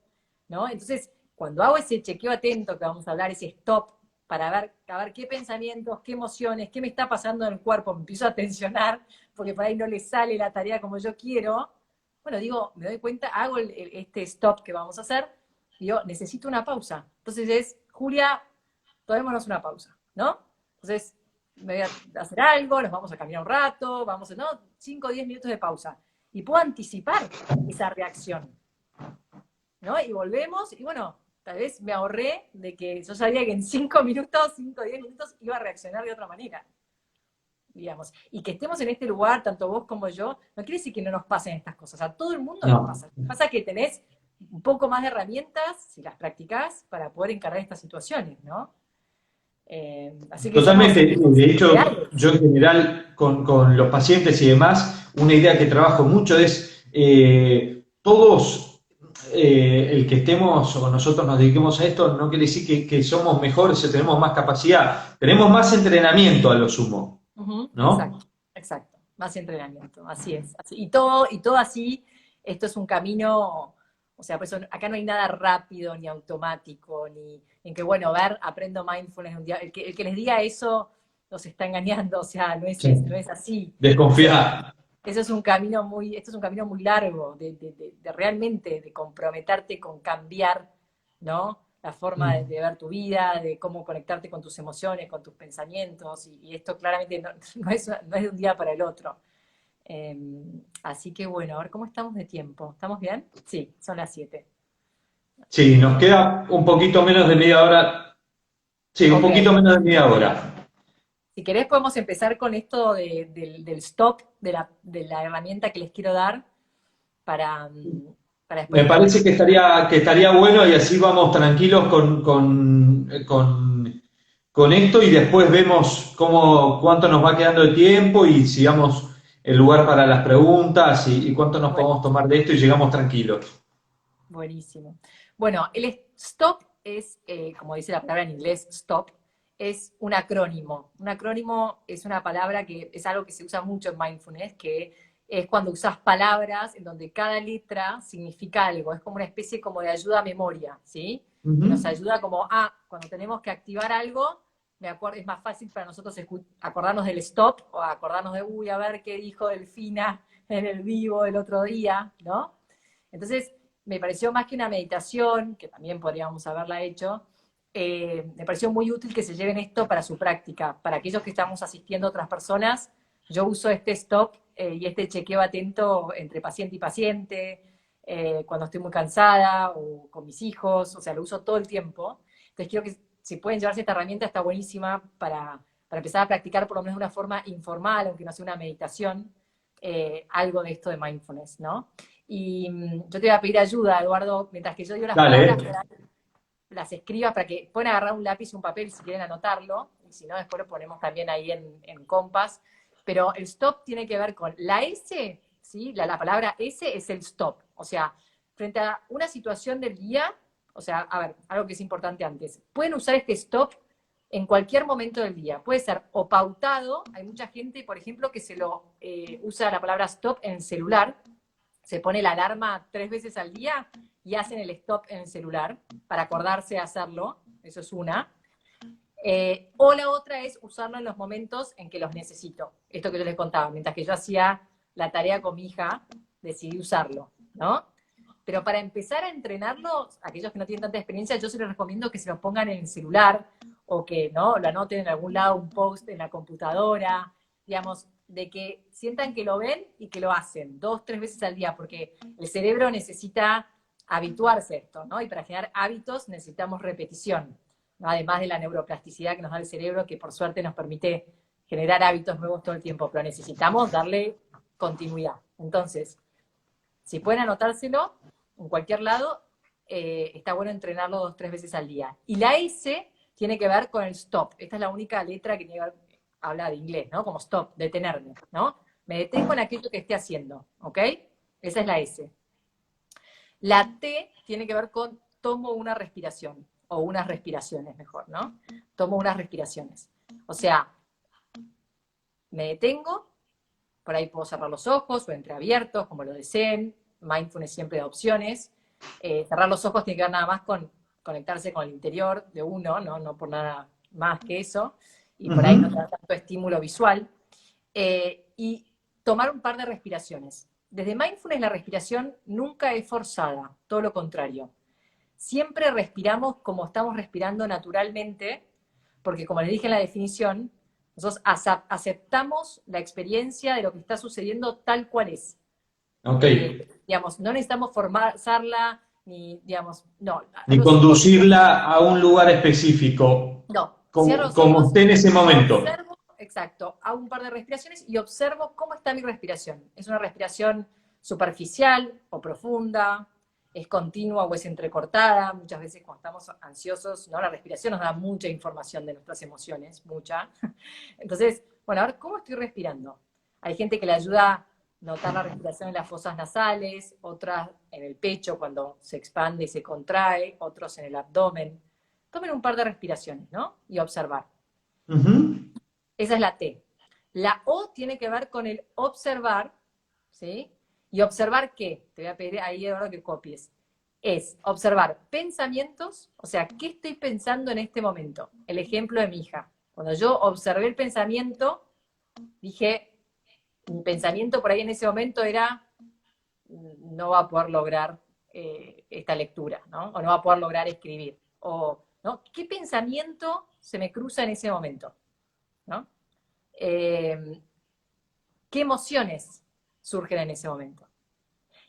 ¿no? Entonces, cuando hago ese chequeo atento que vamos a hablar, ese stop, para ver, a ver qué pensamientos, qué emociones, qué me está pasando en el cuerpo, me empiezo a tensionar, porque por ahí no le sale la tarea como yo quiero, bueno, digo, me doy cuenta, hago este stop que vamos a hacer, digo, necesito una pausa. Entonces Julia, tomémonos una pausa, ¿no? Entonces, me voy a hacer algo, nos vamos a caminar un rato, vamos a, ¿no? 5 o 10 minutos de pausa. Y puedo anticipar esa reacción, ¿no? Y volvemos, y bueno, tal vez me ahorré de que yo sabía que en 5 minutos, 5 o 10 minutos, iba a reaccionar de otra manera, digamos. Y que estemos en este lugar, tanto vos como yo, no quiere decir que no nos pasen estas cosas. A todo el mundo nos No. pasa. Pasa que tenés un poco más de herramientas, si las practicás, para poder encarar estas situaciones, ¿no? Así que somos Totalmente. De hecho, reales. yo en general con los pacientes y demás, una idea que trabajo mucho es todos, el que estemos o nosotros nos dediquemos a esto, no quiere decir que somos mejores o tenemos más capacidad, tenemos más entrenamiento a lo sumo, Ujú, ¿no? exacto, exacto. Más entrenamiento, así es. Y todo así, esto es un camino, o sea, por eso acá no hay nada rápido ni automático, ni en que, bueno, aprendo mindfulness un día. El que les diga eso los está engañando, o sea, Sí. no es así. Desconfiar. Eso es un camino esto es un camino muy largo de realmente de comprometerte con cambiar, ¿no? La forma de ver tu vida, de cómo conectarte con tus emociones, con tus pensamientos, y esto claramente no es de un día para el otro. Eh, Así que bueno, a ver cómo estamos de tiempo. ¿Estamos bien? Sí, son las 7. Sí, nos queda un poquito menos de media hora. Sí, un Ok, poquito menos de media hora. si querés podemos empezar con esto del stop, de la herramienta que les quiero dar para, para Me después ir a parece que estaría bueno y así vamos tranquilos con esto y después vemos cuánto nos va quedando de tiempo y sigamos el lugar para las preguntas y cuánto nos bueno, podemos tomar de esto y llegamos tranquilos. buenísimo. Bueno, el stop es, como dice la palabra en inglés, stop, es un acrónimo. Un acrónimo es una palabra que es algo que se usa mucho en mindfulness, que es cuando usas palabras en donde cada letra significa algo. Es como una especie como de ayuda a memoria, ¿sí? Que nos Ujú. ayuda como, cuando tenemos que activar algo, me acuerdo, es más fácil para nosotros acordarnos del stop o acordarnos de, uy, a ver qué dijo Delfina en el vivo el otro día, ¿no? Entonces, me pareció más que una meditación, que también podríamos haberla hecho, me pareció muy útil que se lleven esto para su práctica. Para aquellos que estamos asistiendo a otras personas, yo uso este stop y este chequeo atento entre paciente y paciente, cuando estoy muy cansada o con mis hijos, o sea, lo uso todo el tiempo. Entonces, quiero que si pueden llevarse esta herramienta, está buenísima para empezar a practicar por lo menos de una forma informal, aunque no sea una meditación, algo de esto de mindfulness, ¿no? Y yo te voy a pedir ayuda, Eduardo, mientras que yo digo las palabras, Dale. las escribas para que puedan agarrar un lápiz y un papel si quieren anotarlo, y si no, después lo ponemos también ahí en Compass. Pero el stop tiene que ver con la S, ¿sí? La palabra S es el stop. O sea, frente a una situación del día, o sea, a ver, algo que es importante antes, pueden usar este stop en cualquier momento del día. Puede ser o pautado, hay mucha gente, por ejemplo, que se lo usa la palabra stop en el celular, se pone la alarma 3 veces al día y hacen el stop en el celular para acordarse de hacerlo, eso es una. O la otra es usarlo en los momentos en que los necesito. Esto que yo les contaba, mientras que yo hacía la tarea con mi hija, decidí usarlo, ¿no? Pero para empezar a entrenarlo, aquellos que no tienen tanta experiencia, yo se les recomiendo que se lo pongan en el celular o que no lo anoten en algún lado, un post en la computadora, digamos, de que sientan que lo ven y que lo hacen 2, 3 veces al día, porque el cerebro necesita habituarse a esto, ¿no? Y para generar hábitos necesitamos repetición, ¿no? Además de la neuroplasticidad que nos da el cerebro, que por suerte nos permite generar hábitos nuevos todo el tiempo, pero necesitamos darle continuidad. Entonces, si pueden anotárselo en cualquier lado, está bueno entrenarlo 2, 3 veces al día. Y la S tiene que ver con el stop. Esta es la única letra que tiene que ver, habla de inglés, ¿no? Como stop, detenerme, ¿no? Me detengo en aquello que esté haciendo, ¿ok? Esa es la S. La T tiene que ver con tomo una respiración, o unas respiraciones mejor, ¿no? Tomo unas respiraciones. O sea, me detengo, por ahí puedo cerrar los ojos o entreabiertos, como lo deseen. Mindfulness siempre da opciones. Cerrar los ojos tiene que ver nada más con conectarse con el interior de uno, no por nada más que eso, y por ahí no tener tanto estímulo visual. Y tomar un par de respiraciones. Desde Mindfulness la respiración nunca es forzada, todo lo contrario. Siempre respiramos como estamos respirando naturalmente, porque como les dije en la definición, nosotros aceptamos la experiencia de lo que está sucediendo tal cual es. Ok. Digamos, no necesitamos forzarla, ni, digamos, no. Ni conducirla a un lugar específico. No, como esté en ese momento. Observo, exacto, hago un par de respiraciones y observo cómo está mi respiración. ¿Es una respiración superficial o profunda? ¿Es continua o es entrecortada? Muchas veces cuando estamos ansiosos, ¿no? La respiración nos da mucha información de nuestras emociones, mucha. Entonces, bueno, a ver, ¿cómo estoy respirando? Hay gente que le ayuda a notar la respiración en las fosas nasales, otras en el pecho cuando se expande y se contrae, otros en el abdomen. Tomen un par de respiraciones, ¿no? Y observar. Esa es la T. La O tiene que ver con el observar, ¿sí? ¿Y observar qué? Te voy a pedir ahí, Eduardo, que copies. Es observar pensamientos, o sea, ¿qué estoy pensando en este momento? El ejemplo de mi hija. Cuando yo observé el pensamiento, dije, mi pensamiento por ahí en ese momento era, no va a poder lograr esta lectura, ¿no? O no va a poder lograr escribir. O, ¿no? ¿Qué pensamiento se me cruza en ese momento? ¿No? ¿Qué emociones surgen en ese momento?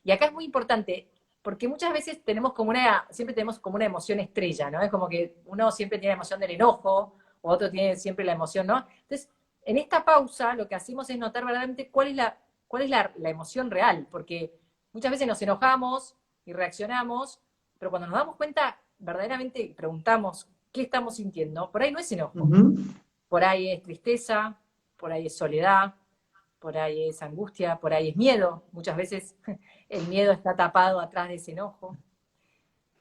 Y acá es muy importante, porque muchas veces siempre tenemos como una emoción estrella, ¿no? Es como que uno siempre tiene la emoción del enojo, o otro tiene siempre la emoción, ¿no? Entonces, en esta pausa lo que hacemos es notar verdaderamente cuál es la emoción real, porque muchas veces nos enojamos y reaccionamos, pero cuando nos damos cuenta, verdaderamente preguntamos qué estamos sintiendo, por ahí no es enojo, por ahí es tristeza, por ahí es soledad, por ahí es angustia, por ahí es miedo. Muchas veces el miedo está tapado atrás de ese enojo.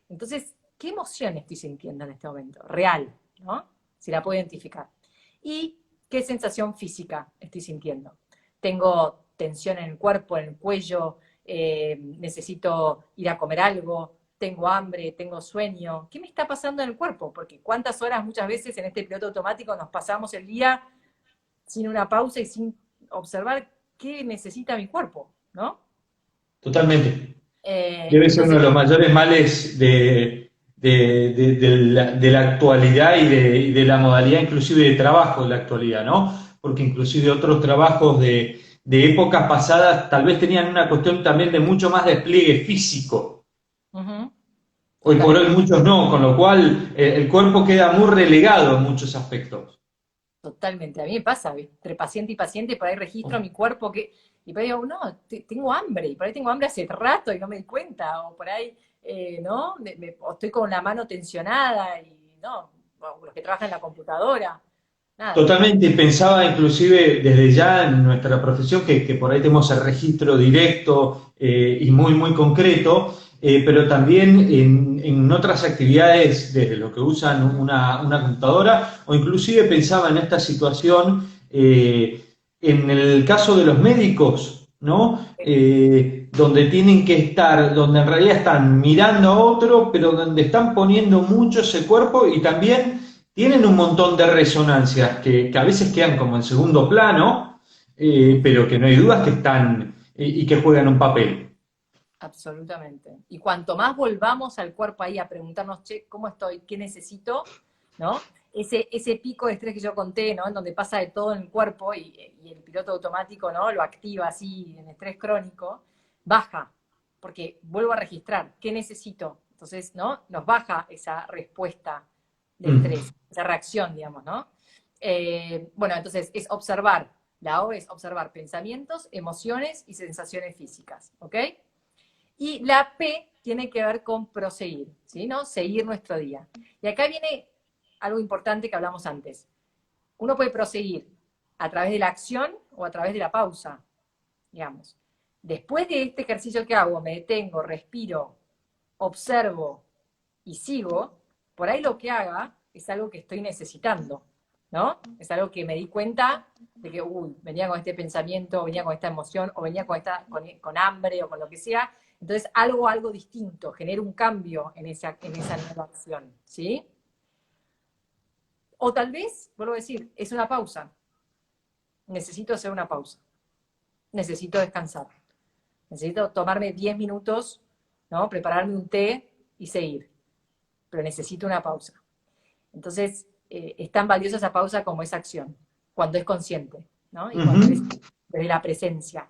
Entonces, ¿qué emoción estoy sintiendo en este momento? Real, ¿no? Si la puedo identificar. ¿Y qué sensación física estoy sintiendo? Tengo tensión en el cuerpo, en el cuello, necesito ir a comer algo, tengo hambre, tengo sueño. ¿Qué me está pasando en el cuerpo? Porque cuántas horas muchas veces en este piloto automático nos pasamos el día sin una pausa y sin observar qué necesita mi cuerpo, ¿no? Totalmente. Debe ser uno de los mayores males de la actualidad y de la modalidad inclusive de trabajo de la actualidad, ¿no? Porque inclusive otros trabajos de épocas pasadas tal vez tenían una cuestión también de mucho más despliegue físico. Hoy por hoy muchos no, con lo cual el cuerpo queda muy relegado en muchos aspectos. Totalmente, a mí me pasa, entre paciente y paciente, por ahí registro mi cuerpo, y por ahí digo, no, tengo hambre, y por ahí tengo hambre hace rato y no me di cuenta, o por ahí, ¿no? O estoy con la mano tensionada, y no, los que trabajan en la computadora, nada. Totalmente, pensaba inclusive desde ya en nuestra profesión que por ahí tenemos el registro directo y muy, muy concreto, pero también en otras actividades desde lo que usan una computadora, o inclusive pensaba en esta situación en el caso de los médicos, ¿no? Donde tienen que estar, donde en realidad están mirando a otro, pero donde están poniendo mucho ese cuerpo y también tienen un montón de resonancias que a veces quedan como en segundo plano, pero que no hay dudas que están y que juegan un papel. Absolutamente. Y cuanto más volvamos al cuerpo ahí a preguntarnos, che, ¿cómo estoy? ¿Qué necesito? ¿No? Ese pico de estrés que yo conté, ¿no? En donde pasa de todo en el cuerpo y el piloto automático, ¿no? Lo activa así en estrés crónico, baja, porque vuelvo a registrar, ¿qué necesito? Entonces, ¿no? Nos baja esa respuesta de Mm. estrés, esa reacción, digamos, ¿no? Bueno, entonces es observar, la O es observar pensamientos, emociones y sensaciones físicas, ¿ok? Y la P tiene que ver con proseguir, ¿sí? ¿No? Seguir nuestro día. Y acá viene algo importante que hablamos antes. Uno puede proseguir a través de la acción o a través de la pausa, digamos. Después de este ejercicio que hago, me detengo, respiro, observo y sigo, por ahí lo que haga es algo que estoy necesitando, ¿no? Es algo que me di cuenta de que, uy, venía con este pensamiento, venía con esta emoción, o venía con hambre, o con lo que sea. Entonces, algo distinto, genera un cambio en esa nueva acción, ¿sí? O tal vez, vuelvo a decir, es una pausa. Necesito hacer una pausa. Necesito descansar. Necesito tomarme 10 minutos, ¿no? Prepararme un té y seguir. Pero necesito una pausa. Entonces, es tan valiosa esa pausa como esa acción, cuando es consciente, ¿no? Y cuando es Ujú. desde la presencia.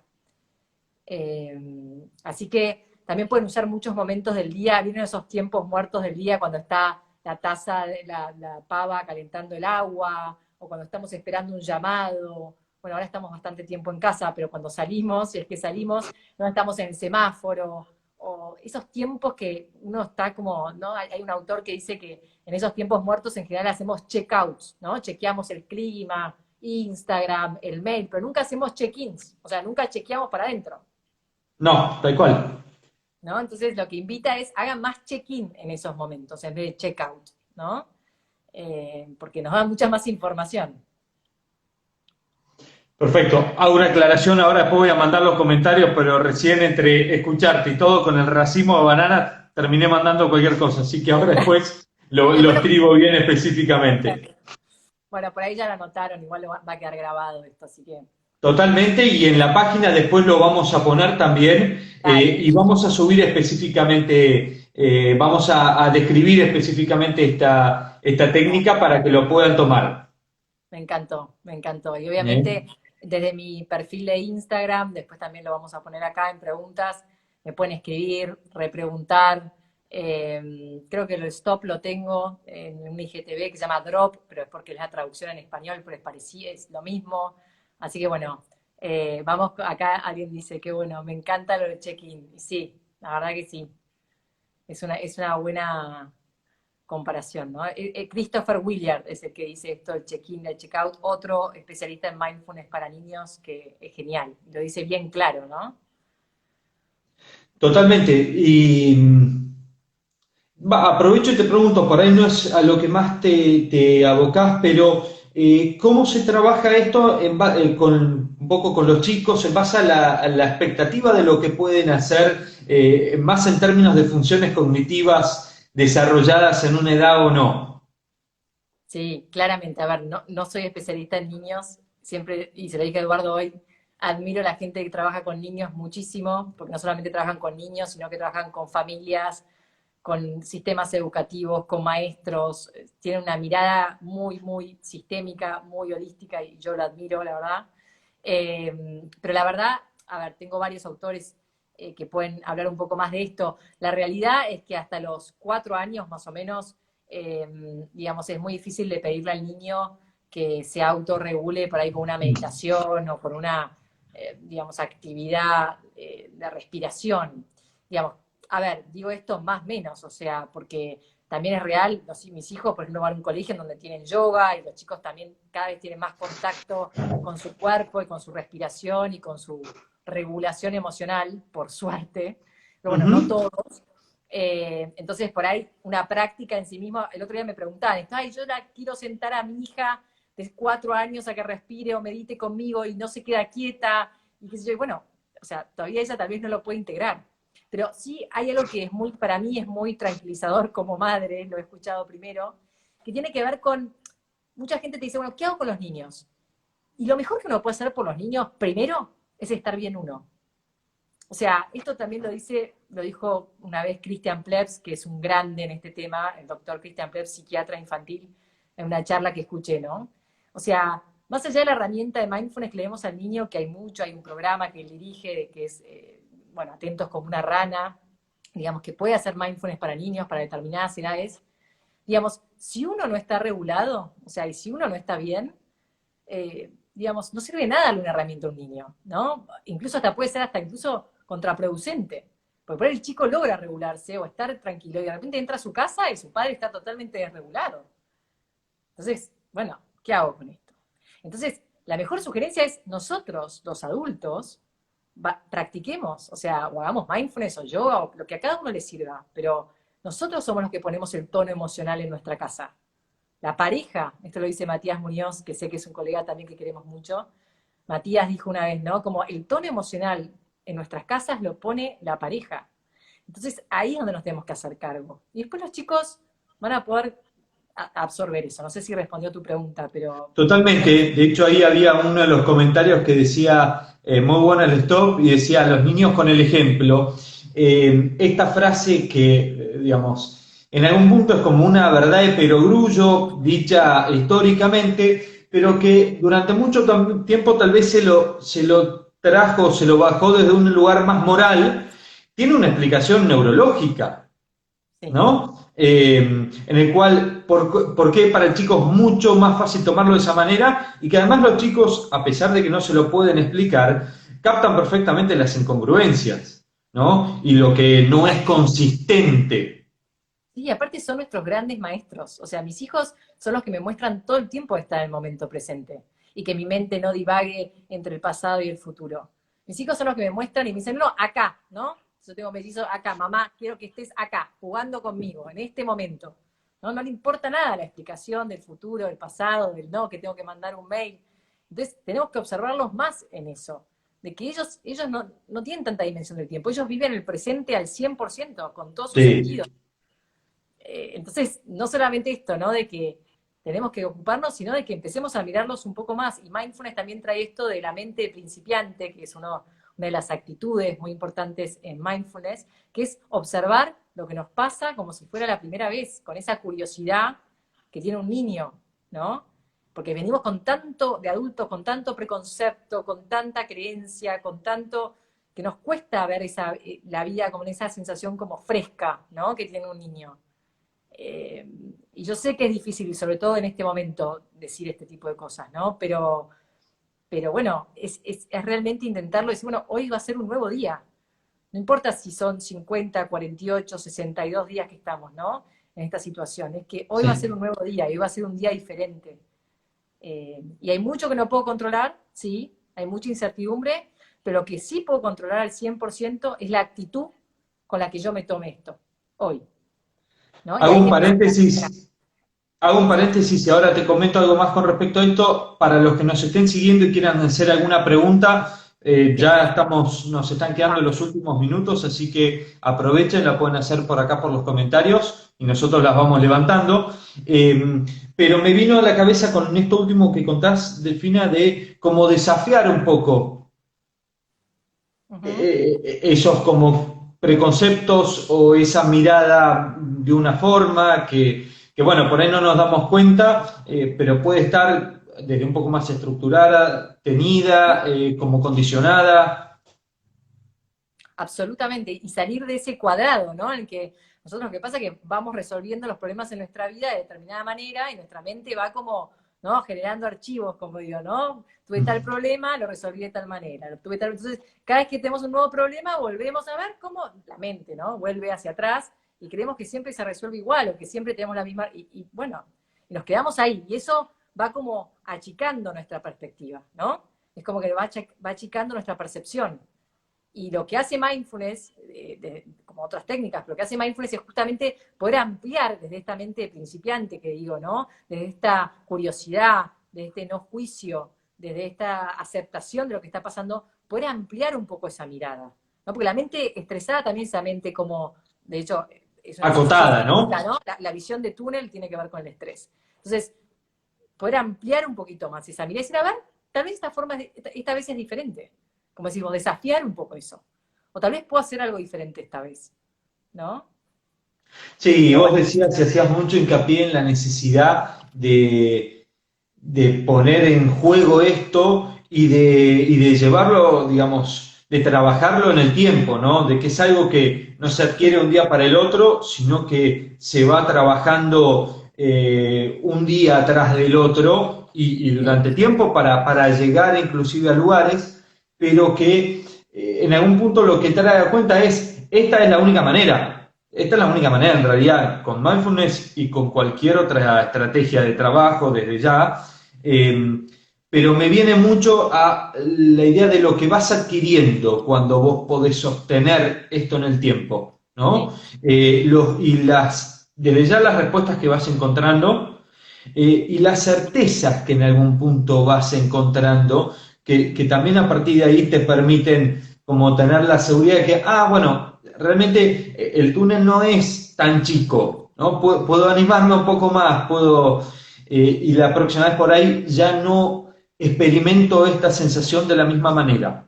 Así que también pueden usar muchos momentos del día, vienen esos tiempos muertos del día cuando está la taza, la pava calentando el agua, o cuando estamos esperando un llamado. Bueno, ahora estamos bastante tiempo en casa, pero cuando salimos, si es que salimos, no estamos en el semáforo, o esos tiempos que uno está como, ¿no? Hay un autor que dice que en esos tiempos muertos en general hacemos checkouts, ¿no? Chequeamos el clima, Instagram, el mail, pero nunca hacemos check-ins, o sea, nunca chequeamos para adentro. No, tal cual. ¿No? Entonces lo que invita es hagan más check-in en esos momentos en vez de check-out, ¿no? Porque nos da mucha más información. Perfecto. Hago una aclaración ahora, después voy a mandar los comentarios, pero recién entre escucharte y todo con el racimo de banana terminé mandando cualquier cosa, así que ahora después lo Después escribo bien específicamente. bueno, por ahí ya lo anotaron, igual va a quedar grabado esto, así que Totalmente, y en la página después lo vamos a poner también dale, y vamos a subir específicamente, vamos a describir específicamente esta técnica para que lo puedan tomar. me encantó, me encantó. Y ¿Eh? obviamente desde mi perfil de Instagram, después también lo vamos a poner acá en preguntas, me pueden escribir, repreguntar. Creo que el stop lo tengo en un IGTV que se llama Drop, pero es porque es la traducción en español, pero es parecido, es lo mismo. Así que bueno, vamos acá, alguien dice que bueno, me encanta lo de check-in. Y sí, la verdad que sí, es una buena comparación, ¿no? Christopher Willard es el que dice esto, el check-in, el check-out, otro especialista en mindfulness para niños que es genial, lo dice bien claro, ¿no? Totalmente. Y aprovecho y te pregunto, por ahí no es a lo que más te abocás, pero ¿cómo se trabaja esto un poco con los chicos en base a la expectativa de lo que pueden hacer, más en términos de funciones cognitivas desarrolladas en una edad o no? Sí, claramente, a ver, no soy especialista en niños, siempre, y se lo dije a Eduardo hoy, admiro a la gente que trabaja con niños muchísimo, porque no solamente trabajan con niños, sino que trabajan con familias, con sistemas educativos, con maestros, tiene una mirada muy, muy sistémica, muy holística y yo la admiro, la verdad. Pero la verdad, a ver, tengo varios autores que pueden hablar un poco más de esto. La realidad es que hasta los 4 años más o menos, digamos, es muy difícil de pedirle al niño que se autorregule por ahí con una meditación o con una, digamos, actividad de respiración. Digamos, a ver, digo esto más o menos, o sea, porque también es real, no sé, mis hijos, por ejemplo, van a un colegio en donde tienen yoga y los chicos también cada vez tienen más contacto con su cuerpo y con su respiración y con su regulación emocional, por suerte, pero bueno, no Ujú. todos. Entonces, por ahí, una práctica en sí misma, el otro día me preguntaban, ay, yo la quiero sentar a mi hija de 4 años a que respire o medite conmigo y no se queda quieta, y qué sé yo, y bueno, o sea, todavía ella tal vez no lo puede integrar. Pero sí hay algo que es muy, para mí es muy tranquilizador como madre, lo he escuchado primero, que tiene que ver con, mucha gente te dice, bueno, ¿qué hago con los niños? Y lo mejor que uno puede hacer por los niños, primero, es estar bien uno. O sea, esto también lo dijo una vez Christian Plebs, que es un grande en este tema, el doctor Christian Plebs, psiquiatra infantil, en una charla que escuché, ¿no? O sea, más allá de la herramienta de mindfulness que le demos al niño, que hay mucho, hay un programa que él dirige, que es, bueno, Atentos como una rana, digamos, que puede hacer mindfulness para niños, para determinadas edades. Digamos, si uno no está regulado, o sea, y si uno no está bien, digamos, no sirve de nada una herramienta a un niño, ¿no? Incluso hasta puede ser hasta incluso contraproducente. Porque por ahí el chico logra regularse o estar tranquilo y de repente entra a su casa y su padre está totalmente desregulado. Entonces, bueno, ¿qué hago con esto? Entonces, la mejor sugerencia es nosotros, los adultos, practiquemos, o sea, o hagamos mindfulness o yoga o lo que a cada uno le sirva, pero nosotros somos los que ponemos el tono emocional en nuestra casa. La pareja, esto lo dice Matías Muñoz, que sé que es un colega también que queremos mucho. Matías dijo una vez, ¿no? Como el tono emocional en nuestras casas lo pone la pareja. Entonces ahí es donde nos tenemos que hacer cargo. Y después los chicos van a poder absorber eso. No sé si respondió a tu pregunta, pero Totalmente. bueno, De hecho, ahí había uno de los comentarios que decía, muy bueno el stop, y decía, los niños con el ejemplo. Esta frase que, digamos, en algún punto es como una verdad de perogrullo, dicha históricamente, pero que durante mucho tiempo tal vez se lo trajo, se lo bajó desde un lugar más moral, tiene una explicación neurológica. sí. ¿No? En el cual, por qué para el chico es mucho más fácil tomarlo de esa manera y que además los chicos, a pesar de que no se lo pueden explicar, captan perfectamente las incongruencias, ¿no? Y lo que no es consistente. Sí, aparte son nuestros grandes maestros. O sea, mis hijos son los que me muestran todo el tiempo estar en el momento presente y que mi mente no divague entre el pasado y el futuro. Mis hijos son los que me muestran y me dicen, no, acá, ¿no? Yo tengo mellizos acá, mamá, quiero que estés acá, jugando conmigo, en este momento. No, no le importa nada la explicación del futuro, del pasado, del no, que tengo que mandar un mail. Entonces, tenemos que observarlos más en eso, de que ellos no tienen tanta dimensión del tiempo, ellos viven el presente al 100% con todos sus Sí, sentidos. Entonces, no solamente esto, ¿no? De que tenemos que ocuparnos, sino de que empecemos a mirarlos un poco más. Y mindfulness también trae esto de la mente principiante, que es una de las actitudes muy importantes en mindfulness, que es observar lo que nos pasa como si fuera la primera vez, con esa curiosidad que tiene un niño, ¿no? Porque venimos con tanto de adultos, con tanto preconcepto, con tanta creencia, con tanto que nos cuesta ver la vida como en esa sensación como fresca, ¿no? Que tiene un niño. Eh, y yo sé que es difícil, y sobre todo en este momento, decir este tipo de cosas, ¿no? Pero bueno, es realmente intentarlo y decir, bueno, hoy va a ser un nuevo día. No importa si son 50, 48, 62 días que estamos, ¿no? En esta situación. Es que hoy va a ser sí. un nuevo día, y hoy va a ser un día diferente. Y hay mucho que no puedo controlar, sí, hay mucha incertidumbre, pero lo que sí puedo controlar al 100% es la actitud con la que yo me tome esto, hoy, ¿no? Y Hago hay un que empezar a practicar. paréntesis. Hago un Sí. paréntesis y ahora te comento algo más con respecto a esto. Para los que nos estén siguiendo y quieran hacer alguna pregunta, Sí, nos están quedando vamos. los últimos minutos, así que aprovechen, la pueden hacer por acá por los comentarios y nosotros las vamos levantando. Pero me vino a la cabeza con esto último que contás, Delfina, de cómo desafiar un poco Ujú. esos como preconceptos o esa mirada de una forma que, bueno, por ahí no nos damos cuenta, pero puede estar desde un poco más estructurada, tenida, como condicionada. Absolutamente. Y salir de ese cuadrado, ¿no? En el que nosotros lo que pasa es que vamos resolviendo los problemas en nuestra vida de determinada manera y nuestra mente va como, ¿no? Generando archivos, como digo, ¿no? Tuve tal problema, lo resolví de tal manera. Tuve tal... Entonces, cada vez que tenemos un nuevo problema, volvemos a ver cómo la mente, ¿no? Vuelve hacia atrás y creemos que siempre se resuelve igual, o que siempre tenemos la misma, y bueno, y nos quedamos ahí, y eso va como achicando nuestra perspectiva, ¿no? Es como que va achicando nuestra percepción. Y lo que hace mindfulness, como otras técnicas, pero lo que hace mindfulness es justamente poder ampliar desde esta mente principiante que digo, ¿no? Desde esta curiosidad, desde este no juicio, desde esta aceptación de lo que está pasando, poder ampliar un poco esa mirada, ¿no? Porque la mente estresada también es esa mente como, de hecho, es una sensación Acotada, ¿no? física, ¿no? La visión de túnel tiene que ver con el estrés. Entonces, poder ampliar un poquito más esa mirada y decir, a ver, tal vez esta vez es diferente. Como decimos, desafiar un poco eso. O tal vez puedo hacer algo diferente esta vez, ¿no? Sí, Pero vos bueno, decías y hacías mucho hincapié en la necesidad de poner en juego esto y de llevarlo, digamos, de trabajarlo en el tiempo, ¿no? De que es algo que no se adquiere un día para el otro, sino que se va trabajando un día atrás del otro y sí, durante tiempo para llegar inclusive a lugares, pero que en algún punto lo que trae a cuenta es, esta es la única manera. Esta es la única manera, en realidad, con mindfulness y con cualquier otra estrategia de trabajo desde ya, pero me viene mucho a la idea de lo que vas adquiriendo cuando vos podés sostener esto en el tiempo, ¿no? sí, Desde ya las respuestas que vas encontrando y las certezas que en algún punto vas encontrando, que también a partir de ahí te permiten como tener la seguridad de que, bueno, realmente el túnel no es tan chico, ¿no? Puedo animarme un poco más, y la próxima vez por ahí ya no experimento esta sensación de la misma manera.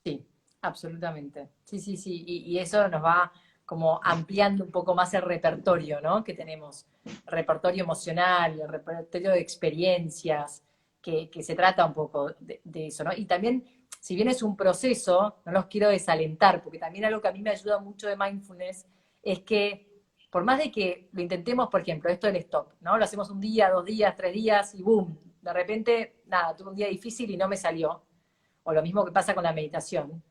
sí, absolutamente. Sí, sí, sí. Y eso nos va como ampliando un poco más el repertorio, ¿no? Que tenemos. El repertorio emocional, el repertorio de experiencias, que se trata un poco de eso, ¿no? Y también, si bien es un proceso, no los quiero desalentar, porque también algo que a mí me ayuda mucho de mindfulness es que por más de que lo intentemos, por ejemplo, esto del stop, ¿no? Lo hacemos un día, 2 días, 3 días y boom, de repente, nada, tuve un día difícil y no me salió. O lo mismo que pasa con la meditación.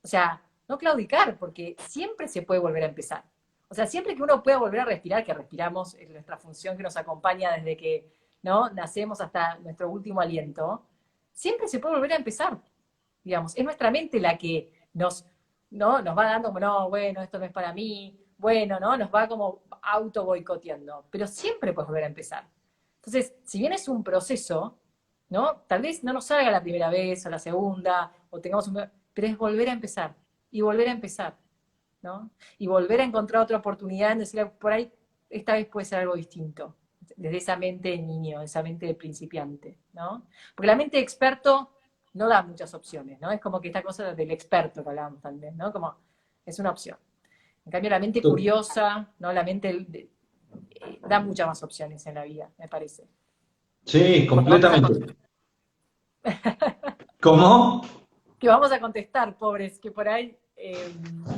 O sea, no claudicar, porque siempre se puede volver a empezar. O sea, siempre que uno pueda volver a respirar, que respiramos es nuestra función que nos acompaña desde que, ¿no?, nacemos hasta nuestro último aliento, siempre se puede volver a empezar. Digamos, es nuestra mente la que ¿no?, nos va dando como, no, bueno, esto no es para mí, bueno, ¿no? Nos va como auto boicoteando, pero siempre puedes volver a empezar. Entonces, si bien es un proceso, ¿no? Tal vez no nos salga la primera vez o la segunda, o tengamos pero es volver a empezar, y volver a empezar, ¿no? Y volver a encontrar otra oportunidad en decir, por ahí, esta vez puede ser algo distinto, desde esa mente de niño, esa mente de principiante, ¿no? Porque la mente de experto no da muchas opciones, ¿no? Es como que esta cosa del experto que hablábamos también, ¿no? Como, es una opción. En cambio, la mente curiosa, ¿no? La mente da muchas más opciones en la vida, me parece. Sí, Bueno, vamos completamente. ¿Cómo? que vamos a contestar, pobres, que por ahí,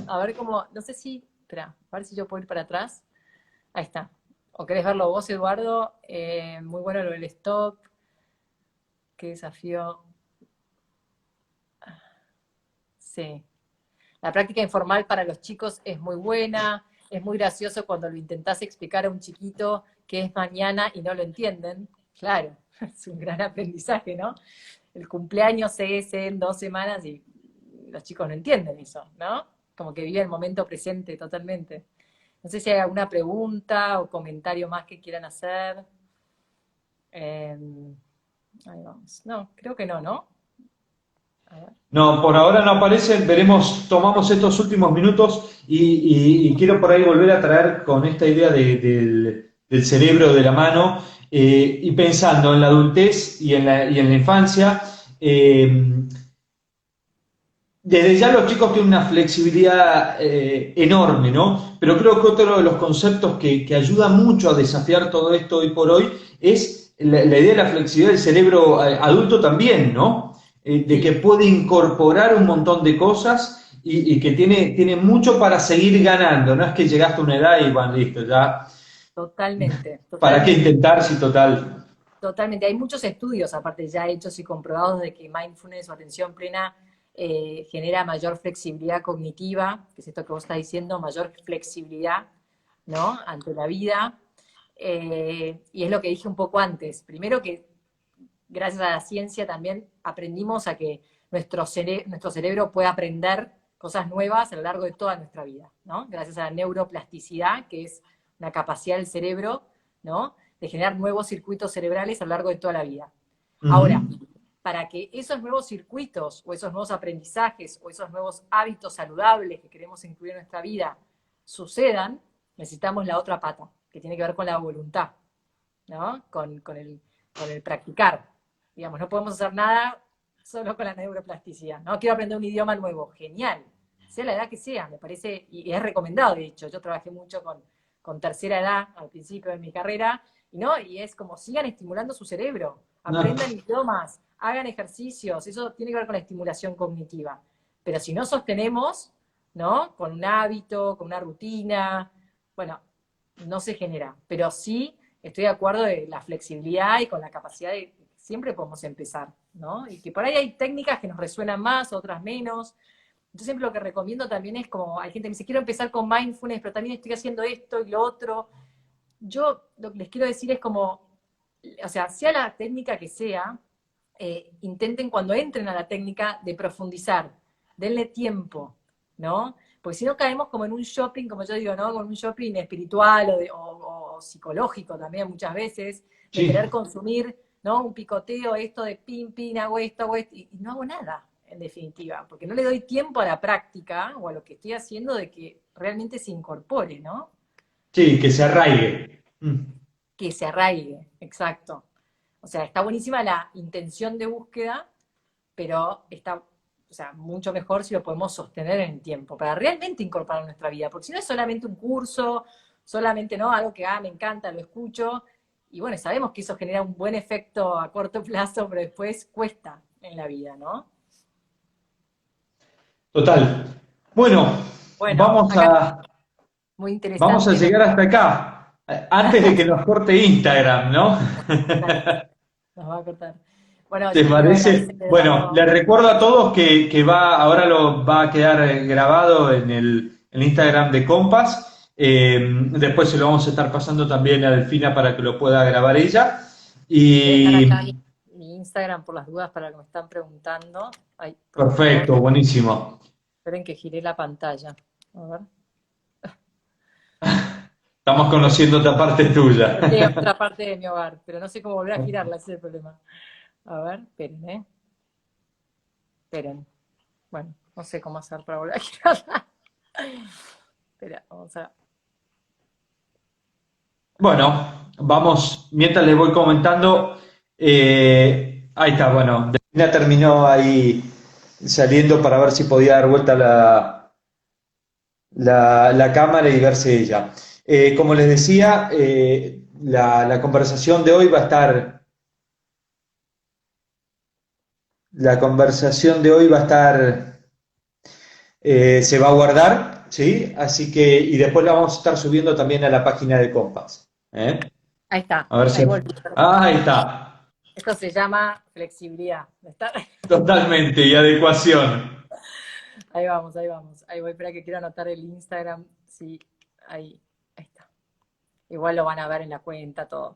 a ver cómo, no sé si, espera, a ver si yo puedo ir para atrás. Ahí está. ¿O querés verlo vos, Eduardo? Muy bueno lo del stop. Qué desafío. Sí. La práctica informal para los chicos es muy buena. Es muy gracioso cuando lo intentás explicar a un chiquito que es mañana y no lo entienden. Claro, es un gran aprendizaje, ¿no? El cumpleaños es en 2 semanas y los chicos no entienden eso, ¿no? Como que viven el momento presente totalmente. No sé si hay alguna pregunta o comentario más que quieran hacer. Eh, ahí vamos. No, creo que no, ¿no? A ver. No, por ahora no aparecen. Veremos, tomamos estos últimos minutos y quiero por ahí volver a traer con esta idea del cerebro de la mano y pensando en la adultez y en la infancia. Desde ya los chicos tienen una flexibilidad enorme, ¿no? Pero creo que otro de los conceptos que ayuda mucho a desafiar todo esto hoy por hoy es la idea de la flexibilidad del cerebro adulto también, ¿no? De que Sí, puede incorporar un montón de cosas y que tiene mucho para seguir ganando. No es que llegaste a una edad y bueno, listo, ya, totalmente, ¿para qué totalmente. intentar si total? Totalmente, hay muchos estudios aparte ya hechos y comprobados de que mindfulness o atención plena genera mayor flexibilidad cognitiva, que es esto que vos estás diciendo, mayor flexibilidad, ¿no? Ante la vida. Y es lo que dije un poco antes. Primero que gracias a la ciencia también aprendimos a que nuestro cerebro puede aprender cosas nuevas a lo largo de toda nuestra vida, ¿no? Gracias a la neuroplasticidad, que es una capacidad del cerebro, ¿no? De generar nuevos circuitos cerebrales a lo largo de toda la vida. Ahora, para que esos nuevos circuitos o esos nuevos aprendizajes o esos nuevos hábitos saludables que queremos incluir en nuestra vida sucedan, necesitamos la otra pata, que tiene que ver con la voluntad, ¿no? Con el practicar. Digamos, no podemos hacer nada solo con la neuroplasticidad, ¿no? Quiero aprender un idioma nuevo, genial, sea la edad que sea, me parece, y es recomendado, de hecho, yo trabajé mucho con tercera edad al principio de mi carrera, y es como sigan estimulando su cerebro, aprendan idiomas, hagan ejercicios, eso tiene que ver con la estimulación cognitiva. Pero si no sostenemos, ¿no? Con un hábito, con una rutina, bueno, no se genera. Pero sí estoy de acuerdo de la flexibilidad y con la capacidad de siempre podemos empezar, ¿no? Y que por ahí hay técnicas que nos resuenan más, otras menos. Yo siempre lo que recomiendo también es como, hay gente que me dice, quiero empezar con mindfulness, pero también estoy haciendo esto y lo otro. Yo lo que les quiero decir es como, o sea la técnica que sea, intenten cuando entren a la técnica de profundizar, denle tiempo, ¿no? Porque si no caemos como en un shopping, como yo digo, ¿no? Con un shopping espiritual o psicológico también muchas veces, de querer consumir, ¿no? Un picoteo, esto de pin, hago esto, y no hago nada, en definitiva, porque no le doy tiempo a la práctica o a lo que estoy haciendo de que realmente se incorpore, ¿no? Sí, que se arraigue. Que se arraigue, exacto. O sea, está buenísima la intención de búsqueda, pero está, o sea, mucho mejor si lo podemos sostener en el tiempo, para realmente incorporar en nuestra vida, porque si no es solamente un curso, solamente, ¿no? Algo que, me encanta, lo escucho, y bueno, sabemos que eso genera un buen efecto a corto plazo, pero después cuesta en la vida, ¿no? Total. Bueno, Bueno, vamos acá a, muy vamos a interesante. llegar hasta acá, antes de que nos corte Instagram, ¿no? Nos va a cortar. Bueno, ¿Te yo te quiero parece? agradecer, Bueno, Eduardo. les recuerdo a todos que ahora lo va a quedar grabado en el Instagram de Compass. Después se lo vamos a estar pasando también a Delfina para que lo pueda grabar ella. Voy a dejar acá Y mi Instagram por las dudas para que me están preguntando. Ay, por favor, perfecto, buenísimo. esperen que giré la pantalla. A ver. Estamos conociendo otra parte tuya. Sí, otra parte de mi hogar, pero no sé cómo volver a girarla, ese es el problema. A ver, esperen, Esperen. Bueno, no sé cómo hacer para volver a girarla. Espera, vamos a... Bueno, vamos, mientras les voy comentando, ahí está, bueno, Delfina terminó ahí saliendo para ver si podía dar vuelta la cámara y verse ella. Como les decía, la conversación de hoy va a estar, la conversación de hoy va a estar, se va a guardar, ¿sí? Así que, y después la vamos a estar subiendo también a la página de Compass. ¿Eh? Ahí está, A ver si... ahí volví. Ahí está, Esto se llama flexibilidad. ¿Está? totalmente, y adecuación. Ahí vamos, ahí vamos. Ahí voy, espera que quiero anotar el Instagram. Sí, ahí está. Igual lo van a ver en la cuenta, todo.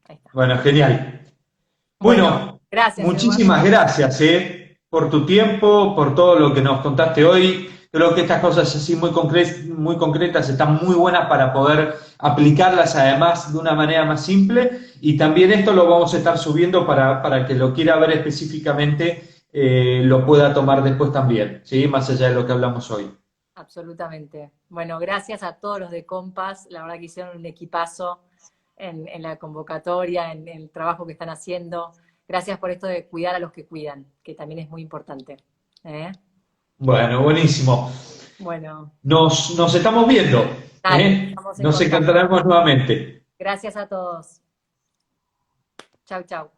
Ahí está. Bueno, genial. Bueno, Bueno, gracias, Eduardo. muchísimas gracias, por tu tiempo, por todo lo que nos contaste hoy. Creo que estas cosas así muy concretas están muy buenas para poder aplicarlas además de una manera más simple. Y también esto lo vamos a estar subiendo para que lo quiera ver específicamente, lo pueda tomar después también, ¿sí? Más allá de lo que hablamos hoy. Absolutamente. Bueno, gracias a todos los de Compass. La verdad que hicieron un equipazo en la convocatoria, en el trabajo que están haciendo. Gracias por esto de cuidar a los que cuidan, que también es muy importante. ¿Eh? Bueno, buenísimo. Bueno, Nos estamos viendo, dale, ¿eh? estamos en Nos contacto. encontraremos nuevamente. Gracias a todos. Chau, chau.